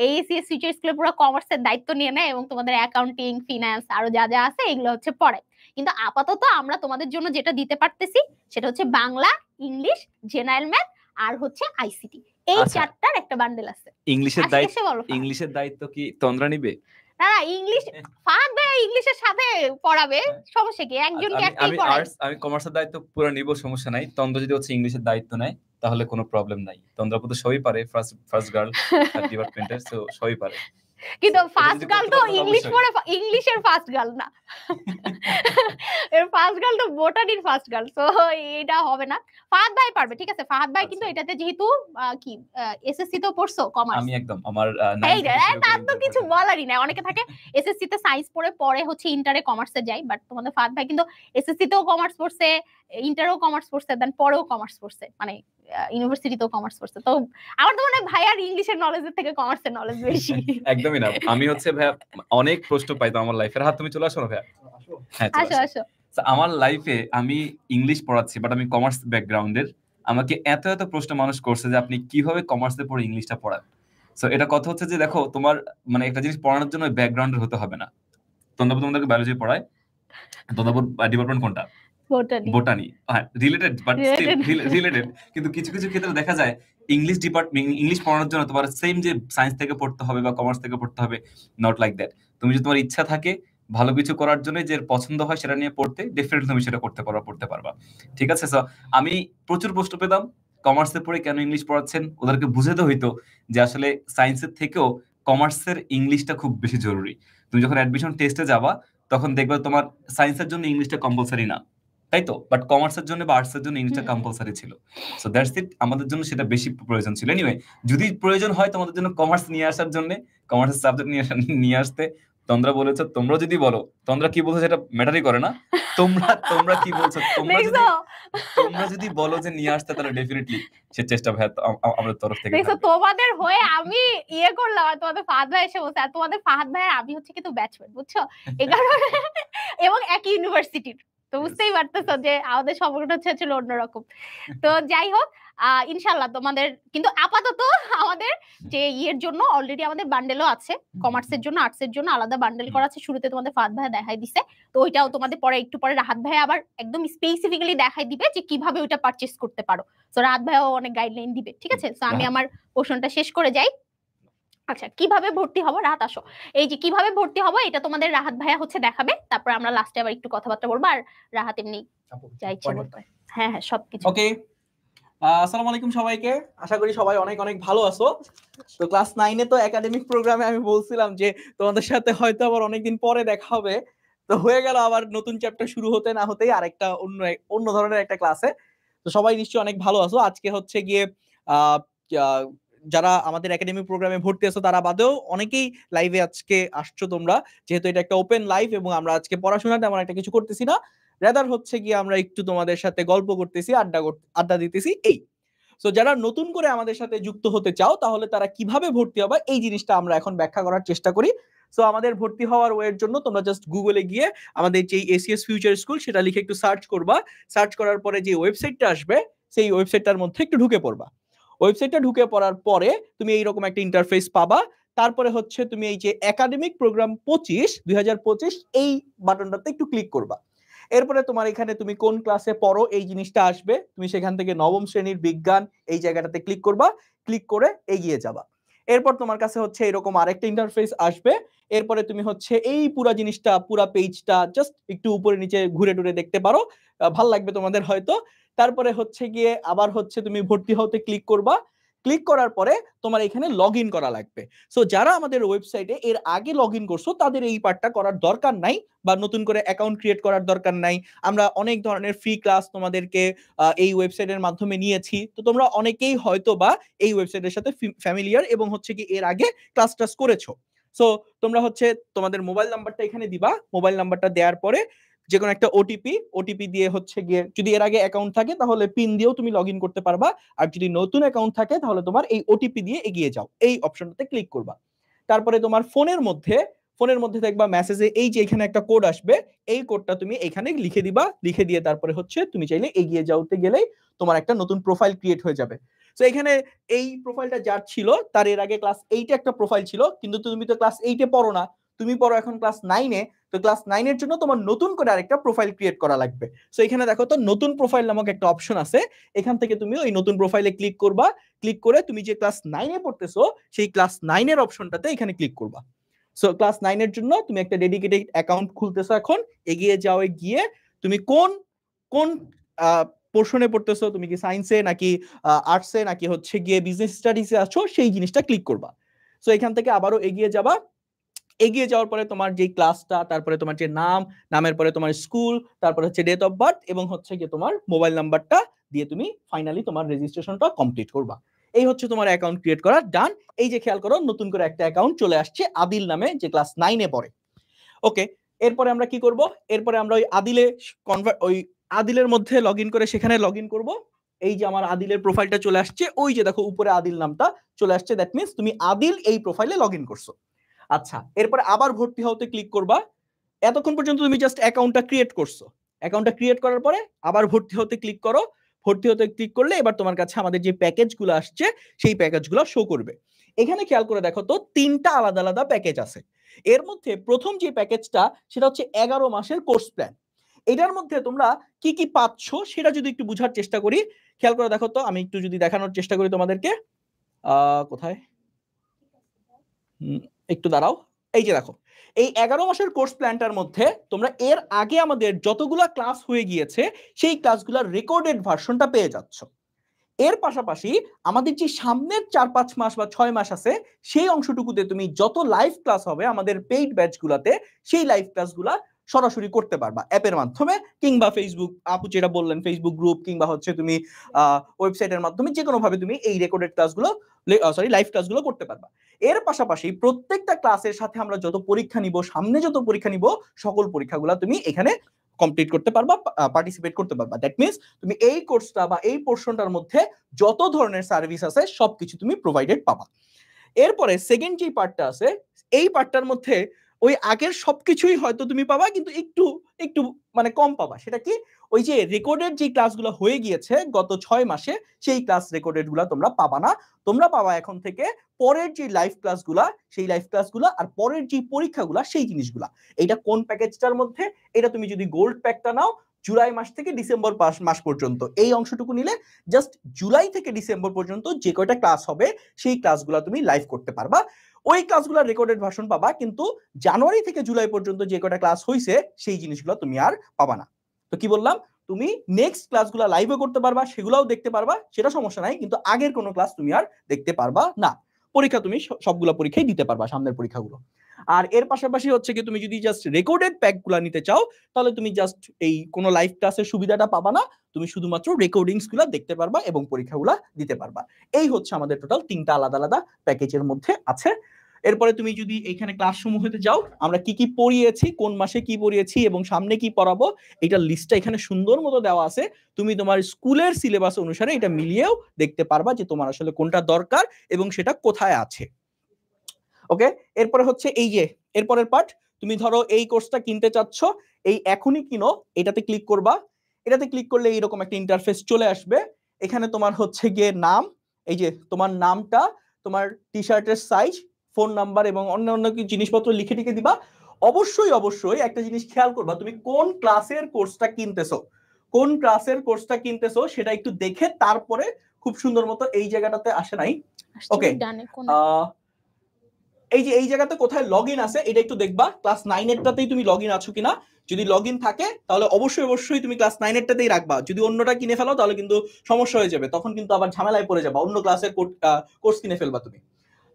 এসিএস ফিউচার স্কুলে পুরো কমার্সের দায়িত্ব নিয়ে নেয় এবং তোমাদের অ্যাকাউন্টিং, ফিনান্স আরো যা যা আছে এগুলো হচ্ছে পড়ায়। কিন্তু আপাতত আমরা তোমাদের জন্য যেটা দিতে পারতেছি সেটা হচ্ছে বাংলা, ইংলিশ, জেনারেল ম্যাথ আর হচ্ছে আইসিটি, এই 4টার একটা বান্ডেল আছে। ইংলিশের দায়িত্ব কি তন্দ্রা নিবে? না ইংলিশ ফাহাদ ভাই ইংলিশের সাথে পড়াবে, সমস্যা কি? একজনকে একটাই পড়ায়। আমি কমার্সের দায়িত্ব পুরো নিব, সমস্যা নাই। তন্দ্রা যদি হচ্ছে ইংলিশের দায়িত্ব নেয় তাহলে কোনো প্রবলেম নাই। তন্দ্রা তো সবই পারে, ফার্স্ট গার্ল ডিপার্টমেন্টের, সো সবই পারে। কিন্তু এটা ফার্স্ট যদি গার্ল করতে তো পারো ইংলিশ অবশ্যই। পড়ে, ইংলিশের ফার্স্ট গার্ল না, এর ফার্স্ট গার্ল তো বোটানির ফার্স্ট গার্ল, তো এটা হবে না। ফাহাদ ভাই পারবে, ঠিক আছে। ফাহাদ ভাই কিন্তু আচ্ছা। এটাতে যেহেতু কি এসএসসি তো পড়ছো কমার্স, আমি একদম আমার এই 9 থেকে শুরু তার করে তো ইন্টার কিছু পর্যন্ত। বলারই নাই। অনেকে থাকে এসএসসি তে সায়েন্স পড়ে পরে হচ্ছে ইন্টারে কমার্সে যায়, বাট তোমাদের ফাহাদ ভাই কিন্তু এসএসসি তেও কমার্স পড়ছে, ইন্টারেও কমার্স পড়ছে, দেন পরেও কমার্স পড়ছে, মানে ইউনিভার্সিটিতেও কমার্স পড়ছে। তো আমার তো মনে হয় ভাইয়ার ইংলিশের নলেজের থেকে কমার্সের নলেজ বেশি। একদমই না, আমি হচ্ছে ভাইয়া অনেক প্রশ্ন পাইতাম আমার লাইফের। হাত তুমি চলে আসো না ভাইয়া। হ্যাঁ চলে আসো আসো। আসো। So, আমার লাইফে আমি ইংলিশ পড়াচ্ছি, বাট আমি কমার্স ব্যাকগ্রাউন্ডের। আমাকে এত এত প্রশ্ন মানুষ করছে যে আপনি কিভাবে কমার্সে পড়ে ইংলিশটা পড়ান। সো এটা কথা হচ্ছে যে দেখো, তোমার মানে একটা জিনিস পড়ানোর জন্য ব্যাকগ্রাউন্ডের হতে হবে না। তোমাদেরকে বায়োলজি পড়ায়, তোমাদের ডিপার্টমেন্ট কোনটা? বোটানি। বোটানি। হ্যাঁ, related, but still Related. Related. কিন্তু কিছু কিছু ক্ষেত্রে দেখা যায় ইংলিশ ডিপার্টমেন্ট, ইংলিশ পড়ানোর জন্য তোমার সেম যে সায়েন্স থেকে পড়তে হবে বা কমার্স থেকে পড়তে হবে, নট লাইক দ্যাট। তুমি যদি তোমার ইচ্ছা থাকে ভালো কিছু করার জন্য, যে পছন্দ হয় সেটা নিয়ে পড়তে, ডেফিনেটলি তুমি সেটা পড়তে পারবা। ঠিক আছে? সো আমি প্রচুর প্রশ্ন পেতাম কমার্সে পড়ে কেন ইংলিশ পড়াচ্ছেন। ওদেরকে বুঝাতে হইতো যে আসলে সায়েন্সের থেকেও কমার্সের ইংলিশটা খুব বেশি জরুরি। তুমি যখন অ্যাডমিশন টেস্টে যাবা তখন দেখবে তোমার সায়েন্সের জন্য ইংলিশটা কম্পালসারি না, তাই তো? বাট কমার্সের জন্য বা আর্টসের জন্য ইংলিশটা কম্পালসারি ছিল। সো দ্যাটস ইট, আমাদের জন্য সেটা বেশি প্রয়োজন ছিল। এনিওয়ে, যদি প্রয়োজন হয় তোমাদের জন্য কমার্স নিয়ে আসার জন্য, কমার্সের সাবজেক্ট নিয়ে আসতে, তোমরা বলেছো, তোমরা যদি বলো, তোমরা কি বলছো সেটা ম্যাটারই করে না। তোমরা কি বলছো, তোমরা যদি বলো যে নিয়ে আসতে, তাহলে ডেফিনেটলি সে চেষ্টা ভাই আমাদের তরফ থেকে দেখছো, থাকবে। তোমাদের হয়ে আমি ইয়ে করলাম, আর তোমাদের ফাহাদ ভাই এসে বলছে, আর তোমাদের ফাহাদ ভাই আর আমি হচ্ছে কিন্তু ব্যাচমেট, বুঝছো? এই কারণে, এবং একই ইউনিভার্সিটির, তো বুঝতেই পারতেছো যে আমাদের সম্পর্কটা ছিল অন্যরকম। তো যাই হোক, ইনশাল্লাহ তোমাদের কিন্তু আপাতত আমাদের যে ইয়ের জন্য অলরেডি আমাদের বান্ডেলও আছে, কমার্সের জন্য আর্টসের জন্য আলাদা বান্ডেল করা আছে। শুরুতে তোমাদের ফাহাদ ভাই দেখাই দিছে, তো ওইটাও তোমাদের পরে একটু পরে রাহাত ভাই আবার একদম স্পেসিফিক্যালি দেখাই দিবে যে কিভাবে ওইটা পারচেজ করতে পারো। তো রাহাত ভাইও অনেক গাইডলাইন দিবে, ঠিক আছে? তো আমি আমার পোর্শনটা শেষ করে যাই। আচ্ছা, কিভাবে ভর্তি হবো? রাহাত আসো। এই যে কিভাবে ভর্তি হবো এটা তোমাদের রাহাত ভাইয়া হচ্ছে দেখাবে, তারপর আমরা লাস্টে আবার একটু কথাবার্তা বলবো, আর রাহাত এমনি যা ইচ্ছে বলবে। হ্যাঁ হ্যাঁ, সবকিছু। ওকে, আসসালামু আলাইকুম সবাইকে। আশা করি সবাই অনেক অনেক ভালো আছো। তো ক্লাস 9 এ তো একাডেমিক প্রোগ্রামে আমি বলছিলাম যে তোমাদের সাথে হয়তো আবার অনেকদিন পরে দেখা হবে। তো হয়ে গেল আবার নতুন চ্যাপ্টার শুরু হতে না হতেই আরেকটা অন্য ধরনের একটা ক্লাসে। তো সবাই নিশ্চয়ই অনেক ভালো আছো। আজকে হচ্ছে গিয়ে যারা আমাদের একাডেমিক প্রোগ্রামে ভর্তি আছো তারা বাদেও অনেকেই লাইভে আজকে আসছো তোমরা, যেহেতু এটা একটা ওপেন লাইভ এবং আমরা আজকে পড়াশোনা তেমন একটা কিছু করতেছি না, রাদার হচ্ছে গিয়ে আমরা একটু তোমাদের সাথে গল্প করতেছি, আড্ডা দিতেছি এই। সো যারা নতুন করে আমাদের সাথে যুক্ত হতে চাও তাহলে তারা কিভাবে ভর্তি হবে এই জিনিসটা আমরা এখন ব্যাখ্যা করার চেষ্টা করি। সো আমাদের ভর্তি হওয়ার ওয়ের জন্য তোমরা জাস্ট গুগলে গিয়ে আমাদের যে এসিএস ফিউচার স্কুল সেটা লিখে একটু সার্চ করবা। সার্চ করার পরে যে ওয়েবসাইটটা আসবে সেই ওয়েবসাইটটার মধ্যে একটু ঢুকে পড়বা। ওয়েবসাইটটা ঢুকে পড়ার পরে তুমি এইরকম একটা ইন্টারফেস পাবা। তারপরে হচ্ছে তুমি এই যে একাডেমিক প্রোগ্রাম 2025 এই বাটনটাতে একটু ক্লিক করবা। এরপরে তোমার এখানে তুমি কোন ক্লাসে পড়ো এই জিনিসটা আসবে, তুমি সেখান থেকে নবম শ্রেণীর বিজ্ঞান এই জায়গাটাতে ক্লিক করবা, ক্লিক করে এগিয়ে যাবা। এরপর তোমার কাছে হচ্ছে এরকম আরেকটা ইন্টারফেস আসবে। এরপরে তুমি হচ্ছে এই পুরো জিনিসটা, পুরো পেজটা জাস্ট একটু উপরে নিচে ঘুরে টুরে দেখতে পারো, ভালো লাগবে তোমাদের হয়তো। তারপরে হচ্ছে গিয়ে আবার হচ্ছে তুমি ভর্তি হতে ক্লিক করবা। ক্লিক করার পরে তোমার এখানে লগ ইন করা লাগবে। সো যারা আমাদের ওয়েবসাইটে এর আগে লগ ইন করছো তাদের এই পার্টটা করার দরকার নাই, বা নতুন করে অ্যাকাউন্ট ক্রিয়েট করার দরকার নাই। আমরা অনেক ধরনের ফ্রি ক্লাস তোমাদেরকে এই ওয়েবসাইটের মাধ্যমে নিয়েছি। তো তোমরা অনেকেই হয়তো বা এই ওয়েবসাইটের সাথে ফ্যামিলিয়ার এবং হচ্ছে কি এর আগে ক্লাস টাস করেছো। সো তোমরা হচ্ছে তোমাদের মোবাইল নাম্বারটা এখানে দিবা। মোবাইল নাম্বারটা দেওয়ার পরে যে কোনো একটা ওটিপি দিয়ে হচ্ছে গিয়ে, যদি এর আগে অ্যাকাউন্ট থাকে তাহলে পিন দিয়েও তুমি লগ ইন করতে পারবা, আর যদি নতুন অ্যাকাউন্ট থাকে তাহলে তোমার এই ওটিপি দিয়ে এগিয়ে যাও, এই অপশনটাতে ক্লিক করবা। তারপরে তোমার ফোনের মধ্যে দেখবা মেসেজে এই যে এখানে একটা কোড আসবে, এই কোডটা তুমি এখানে লিখে দিবা। লিখে দিয়ে তারপরে হচ্ছে তুমি চাইলে এগিয়ে যাওতে গেলেই তোমার একটা নতুন প্রোফাইল ক্রিয়েট হয়ে যাবে। তো এখানে এই প্রোফাইলটা যার ছিল তার এর আগে ক্লাস 8 একটা প্রোফাইল ছিল, কিন্তু তুমি তো ক্লাস 8 পড়ো না, তুমি পড়ো এখন ক্লাস 9 তো ক্লাস 9 এর জন্য তোমার নতুন করে আরেকটা প্রোফাইল ক্রিয়েট করা লাগবে। সো এখানে দেখো তো নতুন প্রোফাইল নামক একটা অপশন আছে, এখান থেকে তুমি ওই নতুন প্রোফাইলে ক্লিক করবা। ক্লিক করে তুমি যে ক্লাস 9 পড়তেছো সেই ক্লাস 9 এর অপশনটাতে এখানে ক্লিক করবা। সো ক্লাস 9 এর জন্য তুমি একটা ডেডিকেটেড অ্যাকাউন্ট খুলতেছো। এখন এগিয়ে যাও, গিয়ে তুমি কোন কোন পোর্শনে পড়তেছো, তুমি কি সায়েন্সে নাকি আর্টসে নাকি হচ্ছে গিয়ে বিজনেস স্টাডিজে আছো, সেই জিনিসটা ক্লিক করবা। সো এখান থেকে আবারও এগিয়ে যাবা, এগিয়ে যাওয়ার পরে তোমার যে ক্লাসটা, তারপরে তোমার যে নাম, নামের পরে তোমার স্কুল, তারপরে হচ্ছে ডেট অফ বার্থ এবং হচ্ছে কি তোমার মোবাইল নাম্বারটা দিয়ে তুমি ফাইনালি তোমার রেজিস্ট্রেশনটা কমপ্লিট করবা। এই হচ্ছে তোমার অ্যাকাউন্ট ক্রিয়েট করা ডান। এই যে খেয়াল করো নতুন করে একটা অ্যাকাউন্ট চলে আসছে আদিল নামে, যে ক্লাস 9 পড়ে। ওকে, এরপরে আমরা কি করব? এরপরে আমরা ওই আদিলের মধ্যে লগইন করে সেখানে লগইন করব। এই যে আমার আদিলের প্রোফাইলটা চলে আসছে, ওই যে দেখো উপরে আদিল নামটা চলে আসছে, দ্যাট মিন্স তুমি আদিল এই প্রোফাইলে লগইন করছো। আচ্ছা, এরপরে আবার ভর্তি হতে ক্লিক করবা। এতক্ষণ পর্যন্ত তুমি জাস্ট অ্যাকাউন্টটা ক্রিয়েট করছো, অ্যাকাউন্টটা ক্রিয়েট করার পরে আবার ভর্তি হতে ক্লিক করো। ভর্তি হতে ক্লিক করলে এবার তোমার কাছে আমাদের যে প্যাকেজগুলো আসছে সেই প্যাকেজগুলো শো করবে। এখানে খেয়াল করে দেখো তো 3টা আলাদা আলাদা প্যাকেজ আছে। এর মধ্যে প্রথম যে প্যাকেজটা সেটা হচ্ছে 11 মাসের কোর্স প্ল্যান। এটার মধ্যে তোমরা কি কি পাচ্ছ সেটা যদি একটু বোঝার চেষ্টা করি, খেয়াল করে দেখো তো, আমি একটু যদি দেখানোর চেষ্টা করি তোমাদেরকে। কোথায়, একটু দাঁড়াও। এই যে দেখো, এই 11 মাসের কোর্স প্ল্যানটার মধ্যে তোমরা এর আগে আমাদের যতগুলা ক্লাস হয়ে গিয়েছে সেই ক্লাসগুলোর রেকর্ডেড ভার্সনটা পেয়ে যাচ্ছ। এর পাশাপাশি আমাদের যে সামনের 4-5 মাস বা 6 মাস আছে সেই অংশটুকুতে তুমি যত লাইভ ক্লাস হবে আমাদের পেইড ব্যাচগুলোতে, সেই লাইভ ক্লাসগুলা সরাসরি করতে পারবা অ্যাপের মাধ্যমে, কিংবা ফেসবুক, আপু যেটা বললেন ফেসবুক গ্রুপ, কিংবা হচ্ছে তুমি ওয়েবসাইটের মাধ্যমে যে কোনো ভাবে তুমি এই রেকর্ডেড ক্লাসগুলো লাইভ ক্লাসগুলো করতে পারবা। এর পাশাপাশি প্রত্যেকটা ক্লাসের সাথে আমরা যত পরীক্ষা নিব, সামনে যত পরীক্ষা নিব, সকল পরীক্ষাগুলো তুমি এখানে কমপ্লিট করতে পারবা, পার্টিসিপেট করতে পারবা। দ্যাট মিন্স তুমি এই কোর্সটা বা এই পোর্শনটার মধ্যে যত ধরনের সার্ভিস আছে সবকিছু তুমি প্রোভাইডেড পাবা। এরপরে সেকেন্ড যে পার্টটা আছে, এই পার্টটার মধ্যে ওই আগের সবকিছুই হয়তো তুমি পাবা, কিন্তু একটু একটু মানে কম পাবা। সেটা কি? ওই যে রেকর্ডেড যে ক্লাসগুলো হয়ে গিয়েছে গত 6 মাসে, সেই ক্লাস রেকর্ডেড গুলা তোমরা পাবা না। তোমরা পাবা এখন থেকে পরের যে লাইভ ক্লাসগুলা, সেই লাইভ ক্লাসগুলা, আর পরের যে পরীক্ষাগুলা সেই জিনিসগুলা। এটা কোন প্যাকেজটার মধ্যে? এটা তুমি যদি গোল্ড প্যাকটা নাও, জুলাই মাস থেকে ডিসেম্বর মাস পর্যন্ত এই অংশটুকু নিলে জাস্ট জুলাই থেকে ডিসেম্বর পর্যন্ত যে কয়টা ক্লাস হবে সেই ক্লাসগুলো তুমি লাইভ করতে পারবা। ওই ক্লাসগুলোর রেকর্ডেড ভার্সন পাবা, কিন্তু জানুয়ারি থেকে জুলাই পর্যন্ত যে কয়টা ক্লাস হয়েছে সেই জিনিসগুলো তুমি আর পাবা না। তো কি বললাম, তুমি নেক্সট ক্লাসগুলো লাইভও করতে পারবা, সেগুলোও দেখতে পারবা, সেটা সমস্যা নাই, কিন্তু আগের কোনো ক্লাস তুমি আর দেখতে পারবা না। পরীক্ষা তুমি সবগুলো পরীক্ষাই দিতে পারবা, সামনের পরীক্ষাগুলো। আর এর পাশাপাশি হচ্ছে কি তুমি যদি জাস্ট রেকর্ডেড প্যাকগুলো নিতে চাও, তাহলে তুমি জাস্ট এই কোনো লাইভ ক্লাসের সুবিধাটা পাবা না, তুমি শুধুমাত্র রেকর্ডিংসগুলো দেখতে পারবা এবং পরীক্ষাগুলো দিতে পারবা। এই হচ্ছে আমাদের টোটাল 3টা আলাদা আলাদা প্যাকেজের মধ্যে আছে। এরপরে তুমি যদি এখানে ক্লাসসমূহেতে যাও, আমরা কি কি পড়িয়েছি, কোন মাসে কি পড়িয়েছি এবং সামনে কি পড়াবো, এটার লিস্টটা এখানে সুন্দর মতো দেওয়া আছে। তুমি তোমার স্কুলের সিলেবাস অনুসারে এটা মিলিয়েও দেখতে পারবা যে তোমার আসলে কোনটা দরকার এবং সেটা কোথায় আছে। ওকে, এরপরে হচ্ছে এই যে এরপরের পার্ট, তুমি ধরো এই কোর্সটা কিনতে চাচ্ছ, এই এখনই কিনো এটাতে ক্লিক করবা। এটাতে ক্লিক করলে এইরকম একটা ইন্টারফেস চলে আসবে। এখানে তোমার হচ্ছে গিয়ে নাম, এই যে তোমার নামটা, তোমার টি শার্টের সাইজ, ফোন নাম্বার এবং অন্যান্য কি জিনিসপত্র লিখে টিকে দিবা। অবশ্যই অবশ্যই একটা জিনিস খেয়াল করবা, তুমি কোন ক্লাসের কোর্সটা কিনতেছো, কোন ক্লাসের কোর্সটা কিনতেছো সেটা একটু দেখে তারপরে খুব সুন্দর মতো এই জায়গাটাতে আসে নাই। ওকে, এই যে এই জায়গাতে কোথায় লগইন আছে এটা একটু দেখবা, ক্লাস 9 এরটাতেই তুমি লগইন আছো কিনা। যদি লগইন থাকে তাহলে অবশ্যই অবশ্যই তুমি ক্লাস 9 এরটাতেই রাখবা। যদি অন্যটা কিনে ফেলো তাহলে কিন্তু সমস্যা হয়ে যাবে, তখন কিন্তু আবার ঝামেলায় পড়ে যাবা, অন্য ক্লাসের কোর্স কিনে ফেলবা তুমি।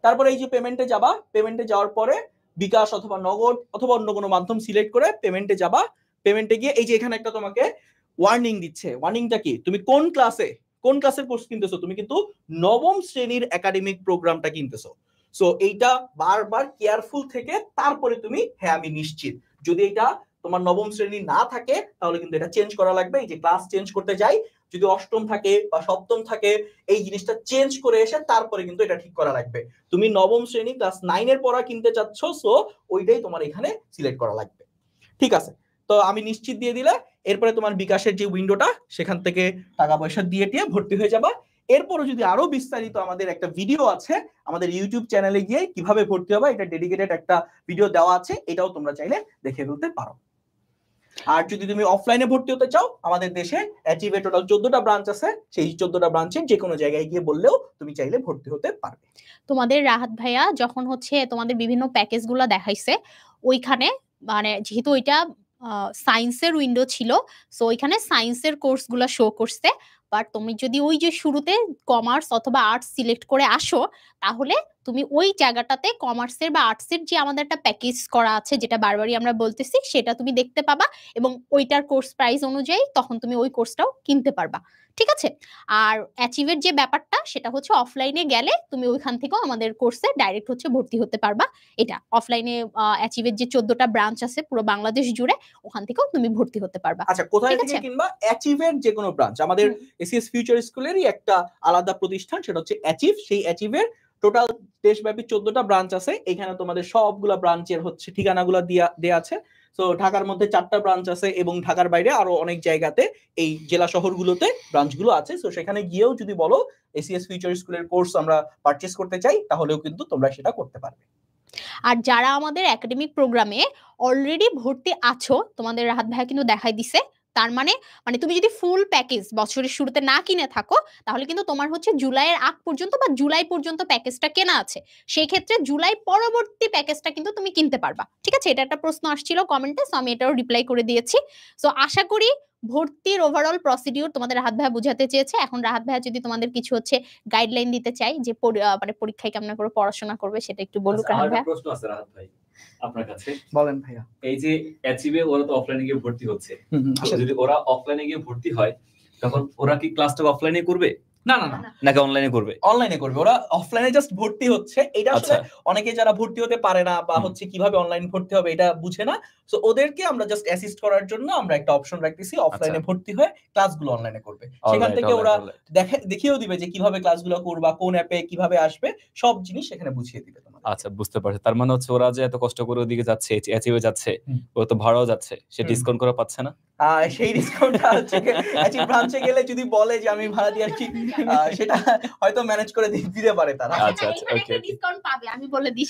তারপরে এই যে পেমেন্টে যাবা, পেমেন্টে যাওয়ার পরে বিকাশ অথবা নগদ অথবা অন্য কোনো মাধ্যম সিলেক্ট করে পেমেন্টে যাবা। পেমেন্টে গিয়ে এই যে এখানে একটা তোমাকে ওয়ার্নিং দিচ্ছে, ওয়ার্নিংটা কি, তুমি কোন ক্লাসের কোর্স কিনতেছো, তুমি কিন্তু 9ম শ্রেণীর একাডেমিক প্রোগ্রামটা কিনতেছো। সো এইটা বারবার কেয়ারফুল থেকে তারপরে তুমি হ্যাঁ আমি নিশ্চিত, যদি এটা তোমার 9ম শ্রেণী না থাকে তাহলে কিন্তু এটা চেঞ্জ করা লাগবে। এই যে ক্লাস চেঞ্জ করতে যাই, যদি 8ম থাকে বা 7ম থাকে, এই জিনিসটা চেঞ্জ করে এসে তারপরে কিন্তু এটা ঠিক করা লাগবে। তুমি 9ম শ্রেণী ক্লাস 9 এর পড়া কিনতে চাচ্ছ, সো ওইটাই তোমার এখানে সিলেক্ট করা লাগবে। ঠিক আছে, তো আমি নিশ্চিত দিয়ে দিলে এরপরে তোমার বিকাশের যে উইন্ডোটা সেখান থেকে টাকা পয়সা দিয়ে ভর্তি হয়ে যাবা। এরপরে যদি আরো বিস্তারিত আমাদের একটা ভিডিও আছে আমাদের ইউটিউব চ্যানেলে গিয়ে কিভাবে ভর্তি হবে, এটা ডেডিকেটেড একটা ভিডিও দেওয়া আছে, এটাও তোমরা চাইলে দেখে ফেলতে পারো। আর যদি তুমি অফলাইনে ভর্তি হতে চাও, আমাদের দেশে অ্যাচিভে টোটাল 14টা ব্রাঞ্চ আছে, সেই 14টা ব্রাঞ্চের যে কোনো জায়গায় গিয়ে বললেও তুমি চাইলে ভর্তি হতে পারবে। তোমাদের রাহাত ভাইয়া যখন হচ্ছে তোমাদের বিভিন্ন প্যাকেজগুলো দেখাইছে, ওইখানে মানে যেহেতু ওইটা সায়েন্সের উইন্ডো ছিল, সো ওইখানে সায়েন্সের কোর্সগুলো শো করছে। বাট তুমি যদি ওই যে শুরুতে কমার্স অথবা আর্টস সিলেক্ট করে আসো, তাহলে তুমি ওই জায়গাটাতে কমার্সের বা আর্টসের যে আমাদের একটা প্যাকেজ করা আছে, যেটা বারবারই আমরা বলতেছি, সেটা তুমি দেখতে পাবা এবং ওইটার কোর্স প্রাইস অনুযায়ী তখন তুমি ওই কোর্সটাও কিনতে পারবা। ঠিক আছে? আর অ্যাচিভের যে ব্যাপারটা সেটা হচ্ছে অফলাইনে গেলে তুমি ওইখান থেকেও আমাদের কোর্সে ডাইরেক্ট হচ্ছে ভর্তি হতে পারবা। এটা অফলাইনে অ্যাচিভের যে 14টা ব্রাঞ্চ আছে পুরো বাংলাদেশ জুড়ে, ওখান থেকেও তুমি ভর্তি হতে পারবা। আচ্ছা, কোথায় ঠিক থেকে আছে? কিনবা? অ্যাচিভের যে কোনো ব্রাঞ্চ, আমাদের এসিএস ফিউচার স্কুলেরই একটা আলাদা প্রতিষ্ঠান, সেটা হচ্ছে অ্যাচিভ। সেই অ্যাচিভের টোটাল দেশব্যাপী 14টা ব্রাঞ্চ আছে। এখানে তোমাদের সবগুলা ব্রাঞ্চের হচ্ছে ঠিকানাগুলো দেয়া আছে। তো ঢাকার মধ্যে 4টা ব্রাঞ্চ আছে এবং ঢাকার বাইরে আরো অনেক জায়গাতে এই জেলা শহরগুলোতে ব্রাঞ্চগুলো আছে। তো সেখানে গিয়েও যদি বলো এসিএস ফিউচার স্কুলের কোর্স আমরা পারচেজ করতে চাই, তাহলেও কিন্তু তোমরা সেটা করতে পারবে। আর যারা আমাদের একাডেমিক প্রোগ্রামে অলরেডি ভর্তি আছো, তোমাদের রাহাত ভাইয়া কিন্তু দেখাই দিছে, তার মানে তুমি যদি ফুল প্যাকেজ বছরের শুরুতে না কিনে থাকো, তাহলে কিন্তু তোমার হচ্ছে জুলাইয়ের আগ পর্যন্ত বা জুলাই পর্যন্ত প্যাকেজটা কেনা আছে। সেই ক্ষেত্রে জুলাই পরবর্তী প্যাকেজটা কিন্তু তুমি কিনতে পারবা। ঠিক আছে? এটা একটা প্রশ্ন আসছিল কমেন্টে, সো আমি এটাও রিপ্লাই করে দিয়েছি। সো আশা করি ভর্তির ওভারঅল প্রসিডিউর তোমাদের রাহাত ভাইয়া বুঝাতে চেয়েছে। এখন রাহাত ভাইয়া যদি তোমাদের কিছু হচ্ছে গাইডলাইন দিতে চাই যে পরীক্ষায় কেমন করে পড়াশোনা করবে, সেটা একটু বলুক রাহাত ভাইয়া। প্রশ্ন আছে রাহাত ভাই আপনার কাছে। বলেন ভাইয়া। এই যে অ্যাচিভে ওরা তো অফলাইনে গিয়ে ভর্তি হচ্ছে, যদি ওরা অফলাইনে গিয়ে ভর্তি হয় তখন ওরা কি ক্লাসটা অফলাইনে করবে? না না না, নাকি অনলাইনে করবে? অনলাইনে করবে। ওরা অফলাইনে জাস্ট ভর্তি হচ্ছে। এটা আসলে অনেকে যারা ভর্তি হতে পারে না বা হচ্ছে কিভাবে অনলাইন ভর্তি হবে এটা বুঝে না, সো ওদেরকে আমরা জাস্ট অ্যাসিস্ট করার জন্য আমরা একটা অপশন রাখতেছি, অফলাইনে ভর্তি হয়ে ক্লাসগুলো অনলাইনে করবে। সেখান থেকে ওরা দেখিয়েও দিবে যে কিভাবে ক্লাসগুলো করবা, কোন অ্যাপে কিভাবে আসবে, সব জিনিস সেখানে বুঝিয়ে দিবে তোমাদের। আচ্ছা, বুঝতে পারছি। তার মানে হচ্ছে ওরা যে এত কষ্ট করে ওদিকে যাচ্ছে, অ্যাচিভে যাচ্ছে, ওরা তো ভাড়াও যাচ্ছে, সে ডিসকাউন্ট করে পাচ্ছে না? সেই ডিসকাউন্টটা হচ্ছে অ্যাচিভ ব্রাঞ্চে গেলে যদি বলে যে আমি ভাড়া দিয়ে আসছি, সেটা হয়তো ম্যানেজ করে দিতে পারে তারা। আচ্ছা আচ্ছা, ওকে, ডিসকাউন্ট পাবে, আমি বলে দিই।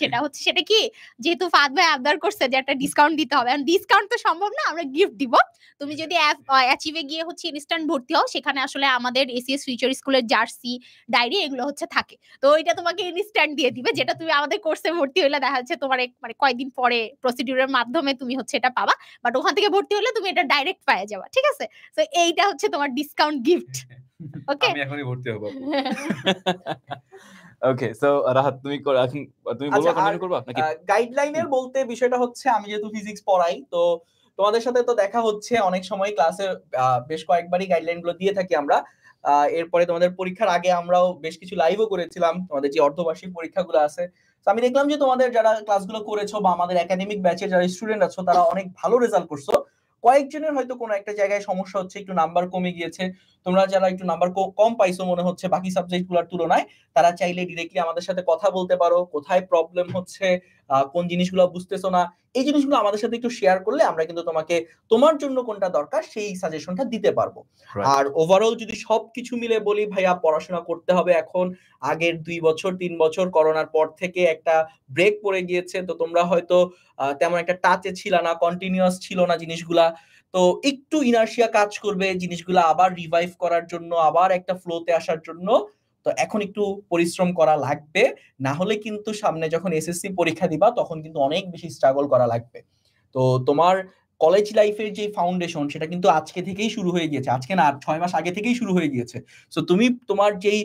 সেটা কি, যেহেতু ফাদ ভাই আবদার করছে যে একটা ডিসকাউন্ট দিতে হবে, আর ডিসকাউন্ট তো সম্ভব না, আমরা গিফট দিব। তুমি যদি অ্যাচিভে গিয়ে হচ্ছে ইনস্ট্যান্ট ভর্তি হও, সেখানে আসলে আমাদের এসিএস ফিউচার স্কুলের জার্সি, ডায়েরি এগুলো হচ্ছে থাকে, তো ওইটা তোমাকে ইনস্ট্যান্ট দিয়ে দিবে, যেটা তুমি আমাদের কোর্সে ভর্তি হইলে দেখা যাচ্ছে তোমার কয়েকদিন পরে প্রসিডিউরের মাধ্যমে তুমি হচ্ছে এটা পাবা, বাট ওখান থেকে ভর্তি হলে তুমি এটা ডাইরেক্ট পেয়ে যাবা। ঠিক আছে? তো এইটা হচ্ছে তোমার ডিসকাউন্ট গিফট। ওকে, আমি এখনই ভর্তি হব। ওকে, সো রাহাত তুমি বলবা, কন্টিনিউ করবা নাকি? গাইডলাইনের বলতে বিষয়টা হচ্ছে, আমি যেহেতু ফিজিক্স পড়াই, তো তোমাদের সাথে তো দেখা হচ্ছে অনেক সময় ক্লাসে, বেশ কয়েকবারই গাইডলাইন গুলো দিয়ে থাকি আমরা। এরপরে তোমাদের পরীক্ষার আগে আমরাও বেশ কিছু লাইভও করেছিলাম, তোমাদের যে অর্ধবার্ষিক পরীক্ষাগুলো আছে। তো আমি দেখলাম যে তোমাদের যারা ক্লাসগুলো করেছো বা আমাদের একাডেমিক ব্যাচের যারা স্টুডেন্ট আছো, তারা অনেক ভালো রেজাল্ট করছো। কয়েকজনের হয়তো কোনো একটা জায়গায় সমস্যা হচ্ছে, একটু নাম্বার কমে গিয়েছে। তোমরা যারা একটু নাম্বার কম পাইছো মনে হচ্ছে বাকি সাবজেক্টগুলোর তুলনায়, তারা চাইলে ডিরেক্টলি আমাদের সাথে কথা বলতে পারো, কোথায় প্রবলেম হচ্ছে, কোন জিনিসগুলো বুঝতেছো না, এই জিনিসগুলো আমাদের সাথে একটু শেয়ার করলে আমরা কিন্তু তোমাকে তোমার জন্য কোনটা দরকার সেই সাজেশনটা দিতে পারবো। আর ওভারঅল যদি সবকিছু মিলে বলি ভাইয়া, পড়াশোনা করতে হবে এখন। আগের 2 বছর 3 বছর করোনার পর থেকে একটা ব্রেক পড়ে গিয়েছে, তো তোমরা হয়তো তেমন একটা টাচে ছিল না, কন্টিনিউয়াস ছিল না জিনিসগুলা। তো একটু ইনার্শিয়া কাজ করবে জিনিসগুলো আবার রিভাইভ করার জন্য, আবার একটা ফ্লোতে আসার জন্য। তো এখন একটু পরিশ্রম করা লাগবে, না হলে কিন্তু সামনে যখন এসএসসি পরীক্ষা দিবা তখন কিন্তু অনেক বেশি স্ট্রাগল করা লাগবে। তো তোমার কলেজ লাইফের যে ফাউন্ডেশন সেটা কিন্তু আজকে থেকেই শুরু হয়ে গিয়েছে, আজকে না 6 মাস আগে থেকেই শুরু হয়ে গিয়েছে। সো তুমি তোমার যেই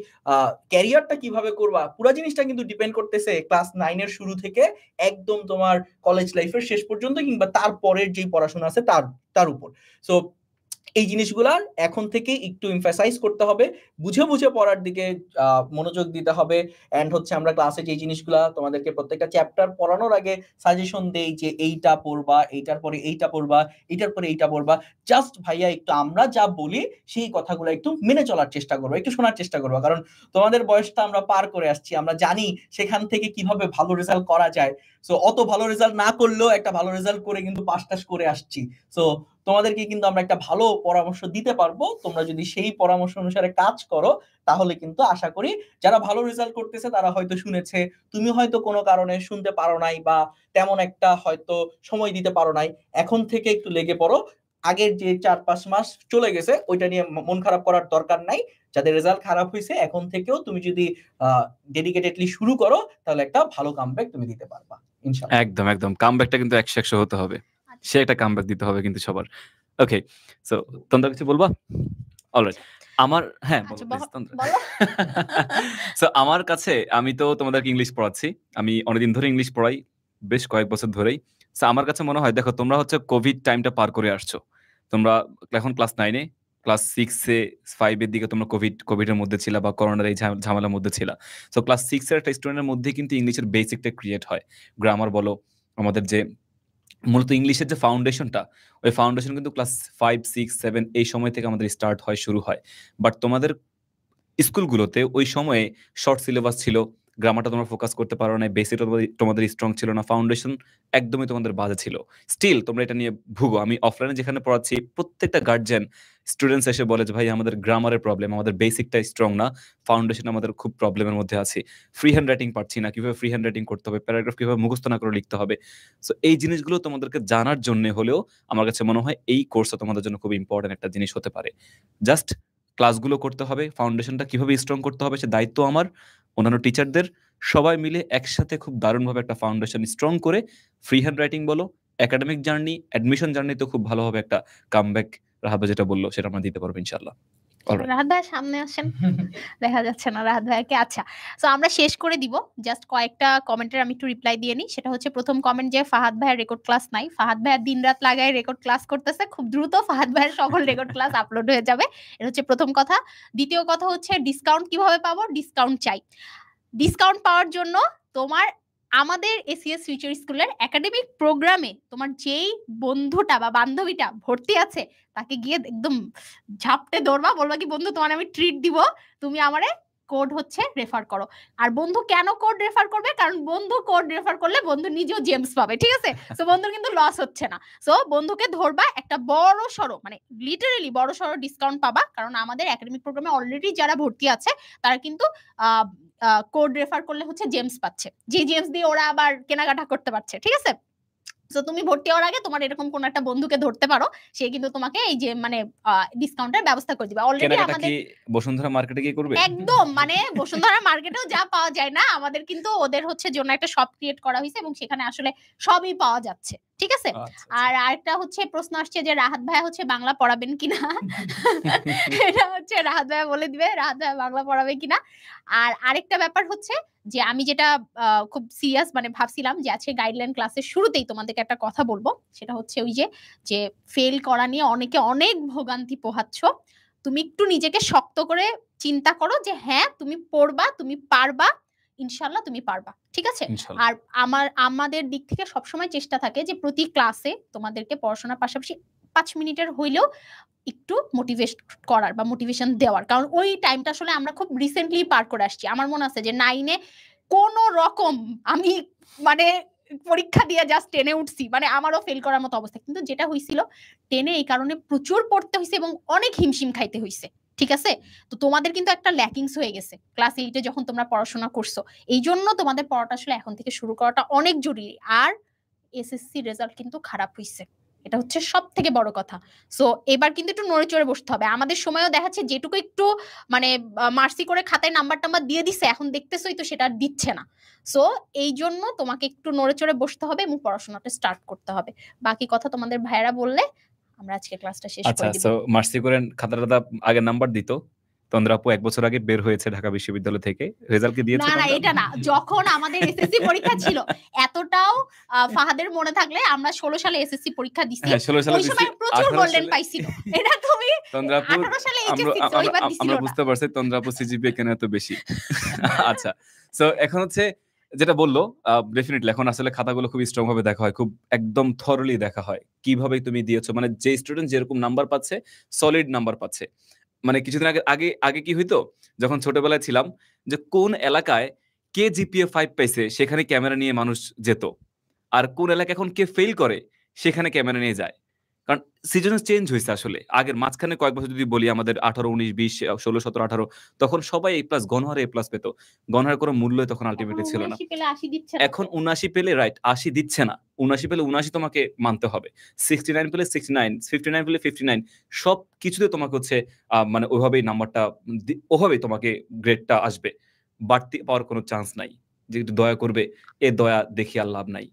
ক্যারিয়ারটা কিভাবে করবা, পুরো জিনিসটা কিন্তু ডিপেন্ড করতেছে ক্লাস 9 এর শুরু থেকে একদম তোমার কলেজ লাইফের শেষ পর্যন্ত, কিংবা তারপরের যেই পড়াশোনা আছে তার উপর। সো এই জিনিসগুলা এখন থেকে একটু এমফাসাইজ করতে হবে, বুঝে বুঝে পড়ার দিকে মনোযোগ দিতে হবে। এন্ড হচ্ছে আমরা ক্লাসে যে জিনিসগুলা তোমাদেরকে প্রত্যেকটা চ্যাপ্টার পড়ানোর আগে সাজেশন দেই যে এইটা পড়বা, এইটার পরে এইটা পড়বা, এইটার পরে এইটা পড়বা, জাস্ট ভাইয়া একটু আমরা যা বলি সেই কথাগুলো একটু মেনে চলার চেষ্টা করবো, একটু শোনার চেষ্টা করবো, কারণ তোমাদের বয়সটা আমরা পার করে আসছি, আমরা জানি সেখান থেকে কিভাবে ভালো রেজাল্ট করা যায়। সো অত ভালো রেজাল্ট না করলেও একটা ভালো রেজাল্ট করে কিন্তু পাস টাস করে আসছি। সো তোমাদেরকে কিন্তু আমরা একটা ভালো পরামর্শ দিতে পারবো, তোমরা যদি সেই পরামর্শ অনুসারে কাজ করো তাহলে কিন্তু আশা করি যারা ভালো রেজাল্ট করতেছে তারা হয়তো শুনেছে, তুমি হয়তো কোনো কারণে শুনতে পারো নাই বা তেমন একটা হয়তো সময় দিতে পারো নাই, এখন থেকে একটু লেগে পড়ো। আগের যে 4-5 মাস চলে গেছে ওইটা নিয়ে মন খারাপ করার দরকার নাই। যাদের রেজাল্ট খারাপ হয়েছে এখন থেকেও তুমি যদি ডেডিকেটেডলি শুরু করো তাহলে একটা ভালো কামব্যাক তুমি দিতে পারবা ইনশাআল্লাহ। একদম একদম, কামব্যাকটা কিন্তু 100 হতে হবে, সে একটা কামব্যাক দিতে হবে কিন্তু সবার। ওকে, সো তোমরা কিছু বলবা? অলরাইট, আমার হ্যাঁ আচ্ছা বলো প্লিজ বলো। সো আমার কাছে আমি তো তোমাদেরকে ইংলিশ পড়াচ্ছি, আমি অনেকদিন ধরে ইংলিশ পড়াই, বেশ কয়েক বছর ধরেই। সো আমার কাছে মনে হয় দেখো তোমরা হচ্ছে কোভিড টাইমটা পার করে আসছো, তোমরা এখন ক্লাস 9-এ, ক্লাস 6-এ 5-এর দিকে তোমরা কোভিডের মধ্যে ছিলা বা করোনার এই ঝামেলার মধ্যে ছিলা। সো ক্লাস 6-এর একটা স্টুডেন্টের মধ্যে কিন্তু ইংলিশের বেসিকটা ক্রিয়েট হয়, গ্রামার বলো, আমাদের যে মূলত ইংলিশের যে ফাউন্ডেশনটা, ওই ফাউন্ডেশন কিন্তু ক্লাস 5, 6, 7 এই সময় থেকে আমাদের স্টার্ট হয়, শুরু হয়। বাট তোমাদের স্কুলগুলোতে ওই সময়ে শর্ট সিলেবাস ছিল, গ্রামারটা তোমরা ফোকাস করতে পারো না, বেসিকটা তোমাদের স্ট্রং ছিল না, ফাউন্ডেশন একদমই তোমাদের বাজে ছিল। স্টিল তোমরা এটা নিয়ে ভুগো। আমি অফলাইনে যেখানে পড়াচ্ছি প্রত্যেকটা গার্জিয়ান স্টুডেন্টস এসে বলে যে ভাই আমাদের গ্রামারের প্রবলেম, আমাদের বেসিকটা স্ট্রং না, ফাউন্ডেশন আমাদের খুব প্রবলেমের মধ্যে আছে, ফ্রি হ্যান্ড রাইটিং পারছি না, কিভাবে ফ্রি হ্যান্ড রাইটিং করতে হবে, প্যারাগ্রাফ কিভাবে মুখস্থ না করে লিখতে হবে। সো এই জিনিসগুলো তোমাদেরকে জানার জন্য হলেও আমার কাছে মনে হয় এই কোর্সটা তোমাদের জন্য খুব ইম্পর্টেন্ট একটা জিনিস হতে পারে। জাস্ট ক্লাসগুলো করতে হবে, ফাউন্ডেশনটা কিভাবে স্ট্রং করতে হবে সে দায়িত্ব আমার, অন্যান্য টিচারদের, সবাই মিলে একসাথে খুব দারুণভাবে একটা ফাউন্ডেশন স্ট্রং করে ফ্রি হ্যান্ড রাইটিং বলো, একাডেমিক জার্নি, অ্যাডমিশন জার্নি তো খুব ভালোভাবে একটা কামব্যাক রাহাবা যেটা বললো সেটা আমরা দিতে পারবো ইনশাআল্লাহ। রাহাত ভাই সামনে আসেন, দেখা যাচ্ছে না রাহাত ভাইকে। আচ্ছা, সো আমরা শেষ করে দিব, জাস্ট কয়েকটা কমেন্টের আমি একটু রিপ্লাই দিয়ে নিই। সেটা হচ্ছে প্রথম কমেন্ট যে ফাহাদ ভাইয়ের রেকর্ড ক্লাস নাই, ফাহাদ ভাইয়ের দিনরাত লাগায় রেকর্ড ক্লাস করতেছে, খুব দ্রুত ফাহাদ ভাইয়ের সকল রেকর্ড ক্লাস আপলোড হয়ে যাবে, এটা হচ্ছে প্রথম কথা। দ্বিতীয় কথা হচ্ছে ডিসকাউন্ট কিভাবে পাবো, ডিসকাউন্ট চাই। ডিসকাউন্ট পাওয়ার জন্য তোমার আমাদের এসিএস ফিউচার স্কুলের একাডেমিক প্রোগ্রামে তোমার যেই বন্ধুটা বা বান্ধবীটা ভর্তি আছে তাকে গিয়ে একদম ঝাপটে ধরবা, বলবা কি বন্ধু তোমার আমি ট্রিট দিব, তুমি আমারে কোড হচ্ছে রেফার করো। আর বন্ধু কেন কোড রেফার করবে, কারণ বন্ধু কোড রেফার করলে বন্ধু নিজেও জেমস পাবে, ঠিক আছে? সো বন্ধুর কিন্তু লস হচ্ছে না। সো বন্ধুকে ধরবা, একটা বড় সড়ো মানে লিটারেলি বড় সড়ো ডিসকাউন্ট পাবা, কারণ আমাদের একাডেমিক প্রোগ্রামে অলরেডি যারা ভর্তি আছে তারা কিন্তু কোড রেফার করলে হচ্ছে জেমস পাচ্ছে, যে জেমস দিয়ে ওরা আবার কেনাকাটা করতে পারছে, ঠিক আছে? সো তুমি ভর্তি হওয়ার আগে তোমার এরকম কোন একটা বন্ধুকে ধরতে পারো, সে কিন্তু তোমাকে এই যে মানে ডিসকাউন্টের ব্যবস্থা করে দিবে। অলরেডি আমাদের বসুন্ধরা মার্কেটে গিয়ে করবে একদম, মানে বসুন্ধরা মার্কেটেও যা পাওয়া যায় না, আমাদের কিন্তু ওদের হচ্ছে জন্য একটা শপ ক্রিয়েট করা হয়েছে এবং সেখানে আসলে সবই পাওয়া যাচ্ছে, ঠিক আছে? আর আরেকটা হচ্ছে প্রশ্ন আসছে যে রাহাত ভাই হচ্ছে বাংলা পড়াবেন কিনা, এটা হচ্ছে রাহাত ভাই বলে দিবে রাহাত ভাই বাংলা পড়াবে কিনা। আর আরেকটা ব্যাপার হচ্ছে যে আমি যেটা খুব সিরিয়াস মানে ভাবছিলাম যে আজকে গাইডলাইন ক্লাসের শুরুতেই তোমাদেরকে একটা কথা বলবো, সেটা হচ্ছে ওই যে ফেল করা নিয়ে অনেকে অনেক ভোগান্তি পোহাচ্ছ। তুমি একটু নিজেকে শক্ত করে চিন্তা করো যে হ্যাঁ তুমি পড়বা, তুমি পারবা, ইনশাল্লাহ তুমি পারবা, ঠিক আছে? আর আমাদের দিক থেকে সবসময় চেষ্টা থাকে যে প্রতি ক্লাসে তোমাদেরকে পড়াশোনার পাশাপাশি 5 মিনিটের হইলেও একটু মোটিভেট করার বা মোটিভেশন দেওয়ার, কারণ ওই টাইমটা আসলে আমরা খুব রিসেন্টলি পার করে আসছি। আমার মনে আছে যে 9-এ কোন রকম আমি মানে পরীক্ষা দিয়ে জাস্ট 10-এ উঠছি, মানে আমারও ফেল করার মতো অবস্থা, কিন্তু যেটা হয়েছিল 10-এ এই কারণে প্রচুর পড়তে হয়েছে এবং অনেক হিমশিম খাইতে হয়েছে, ঠিক আছে? তো তোমাদের কিন্তু একটা ল্যাকিংস হয়ে গেছে ক্লাস 8-এ যখন তোমরা পড়াশোনা করছো, এই জন্য তোমাদের পড়াটা আসলে এখন থেকে শুরু করাটা অনেক জরুরি। আর এসএসসি রেজাল্ট কিন্তু খারাপ হয়েছে, এটা হচ্ছে সব থেকে বড় কথা। সো এবার কিন্তু একটু নড়ে চড়ে বসতে হবে। আমাদের সময়ও দেখাচ্ছে যেটুকু একটু মানে মার্সি করে খাতায় নাম্বার টাম্বার দিয়ে দিছে, এখন দেখতেছই তো সেটা আর দিচ্ছে না। সো এই জন্য তোমাকে একটু নড়ে চড়ে বসতে হবে এবং পড়াশোনাটা স্টার্ট করতে হবে। বাকি কথা তোমাদের ভাইয়েরা বললে আমরা আজকে ক্লাসটা শেষ করে দিব। আচ্ছা, সো মার্সি করে খাতাটা আগে নাম্বার দিত, তন্দ্রা আপু 1 বছর আগে বের হয়েছে ঢাকা বিশ্ববিদ্যালয় থেকে, রেজাল্ট কি দিয়েছে? না এটা না, যখন আমাদের এসএসসি পরীক্ষা ছিল, এতটাও ফাহাদের মনে থাকলে আমরা 16 সালে এসএসসি পরীক্ষা দিছি, ওই সময় প্রচুর গোল্ডেন পাইছিল। এটা তুমি তন্দ্রা আপু 18 সালে এইচএসসি ওইবার দিছিল আমরা বুঝতে পারছি তন্দ্রা আপু সিজিপিএ কেন এত বেশি। আচ্ছা, সো এখন হচ্ছে যেটা বললো, ডেফিনেটলি এখন আসলে খাতাগুলো খুব স্ট্রং ভাবে দেখা হয়, খুব একদম থরলি দেখা হয় কিভাবে তুমি দিয়েছো, মানে যে স্টুডেন্ট যেরকম নাম্বার পাচ্ছে সলিড নাম্বার পাচ্ছে। মানে কিছুদিন আগে কি হইতো, যখন ছোটবেলায় ছিলাম, যে কোন এলাকায় কে জিপিএ 5 পাইছে সেখানে ক্যামেরা নিয়ে মানুষ যেত, আর কোন এলাকায় এখন কে ফেল করে সেখানে ক্যামেরা নিয়ে যায়। কারণ সিজন চেঞ্জ হয়েছে আসলে। আগের মাঝখানে কয়েক বছর যদি বলি, আমাদের 18, 19, 20, 16, 17, 18 তখন সবাই A+ গণহারে A+ পেত, গণহার কোনো মূল্য তখন আলটিমেটলি ছিল না। এখন 79 পেলে রাইট 80 দিচ্ছে না, 79 পেলে 79 তোমাকে মানতে হবে, 69 পেলে 69, 59 পেলে 59, সব কিছুতে তোমাকে হচ্ছে মানে ওইভাবেই নাম্বারটা ওভাবেই তোমাকে গ্রেডটা আসবে, বাড়তি পাওয়ার কোনো চান্স নাই। যে একটু দয়া করবে, এ দয়া দেখি আর লাভ নাই,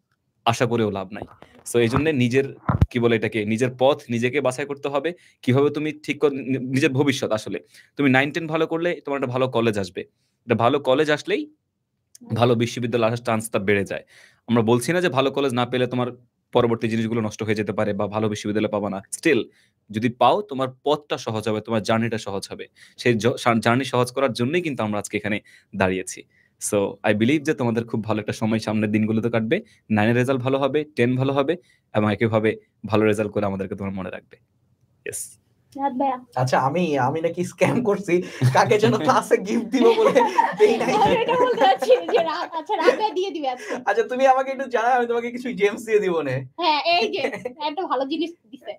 আশা করেও লাভ নাই। সো এই জন্য নিজের কি বলে এটাকে, নিজের পথ নিজেকে বাছাই করতে হবে, কিভাবে তুমি ঠিক নিজের ভবিষ্যৎ। আসলে তুমি 9-10 ভালো করলে তোমার একটা ভালো কলেজ আসবে, একটা ভালো কলেজ আসলেই ভালো বিশ্ববিদ্যালয় আসার চান্সটা বেড়ে যায়। আমরা বলছি না যে ভালো কলেজ না পেলে তোমার পরবর্তী জিনিসগুলো নষ্ট হয়ে যেতে পারে বা ভালো বিশ্ববিদ্যালয় পাবা না। স্টিল যদি পাও তোমার পথটা সহজ হবে, তোমার জার্নিটা সহজ হবে। সেই জার্নি সহজ করার জন্যই কিন্তু আমরা আজকে এখানে দাঁড়িয়েছি। সো আই বিলিভ যে তোমাদের খুব ভালো একটা সময় সামনের দিনগুলোতে কাটবে। 9 এর রেজাল্ট ভালো হবে, 10 ভালো হবে এবং একইভাবে ভালো রেজাল্ট করে আমাদেরকে তোমার মনে রাখবে। ইয়েস। আচ্ছা, আমি নাকি স্ক্যাম করছি, কাকে যেন ক্লাসে গিফট দিব বলে দেই নাই। এটা বলতে যাচ্ছি যে আচ্ছা রাবে দিয়ে দিবে আজকে। আচ্ছা তুমি আমাকে একটু জানাও, আমি তোমাকে কিছু জেমস দিয়ে দিব না? হ্যাঁ এই যে একটা ভালো জিনিস দিছে।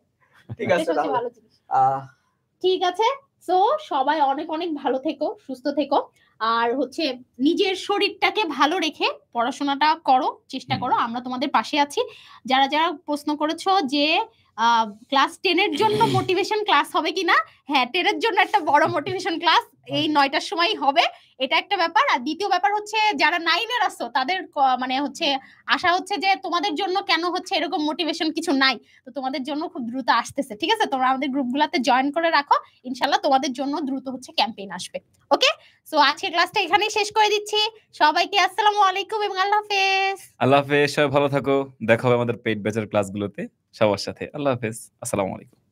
ঠিক আছে এটা হচ্ছে ভালো জিনিস। ঠিক আছে, সো সবাই অনেক অনেক ভালো থেকো, সুস্থ থেকো, আর হচ্ছে নিজের শরীরটাকে ভালো রেখে পড়াশোনাটা করো, চেষ্টা করো, আমরা তোমাদের পাশে আছি। যারা যারা প্রশ্ন করেছো যে ক্লাস 10 এর জন্য মোটিভেশন ক্লাস হবে কিনা, হ্যাঁ 10 এর জন্য একটা বড় মোটিভেশন ক্লাস এই 9টার সময় হবে, এটা একটা ব্যাপার। আর দ্বিতীয় ব্যাপার হচ্ছে যারা 9 এর আছো তাদের মানে হচ্ছে আশা হচ্ছে যে তোমাদের জন্য কেন হচ্ছে এরকম মোটিভেশন কিছু নাই, তো তোমাদের জন্য খুব দ্রুত আসতেছে, ঠিক আছে? তোমরা আমাদের গ্রুপগুলোতে জয়েন করে রাখো, ইনশাআল্লাহ তোমাদের জন্য দ্রুত হচ্ছে ক্যাম্পেইন আসবে। ওকে, সো আজকের ক্লাসটা এখানেই শেষ করে দিচ্ছি। সবাইকে আসসালামু আলাইকুম এবং আল্লাহ হাফেজ। আল্লাহ হাফেজ, সবাই ভালো থাকো, দেখা হবে আমাদের পেইড ব্যাচের ক্লাসগুলোতে সবার সাথে। আল্লাহ হাফেজ, আসসালামু আলাইকুম।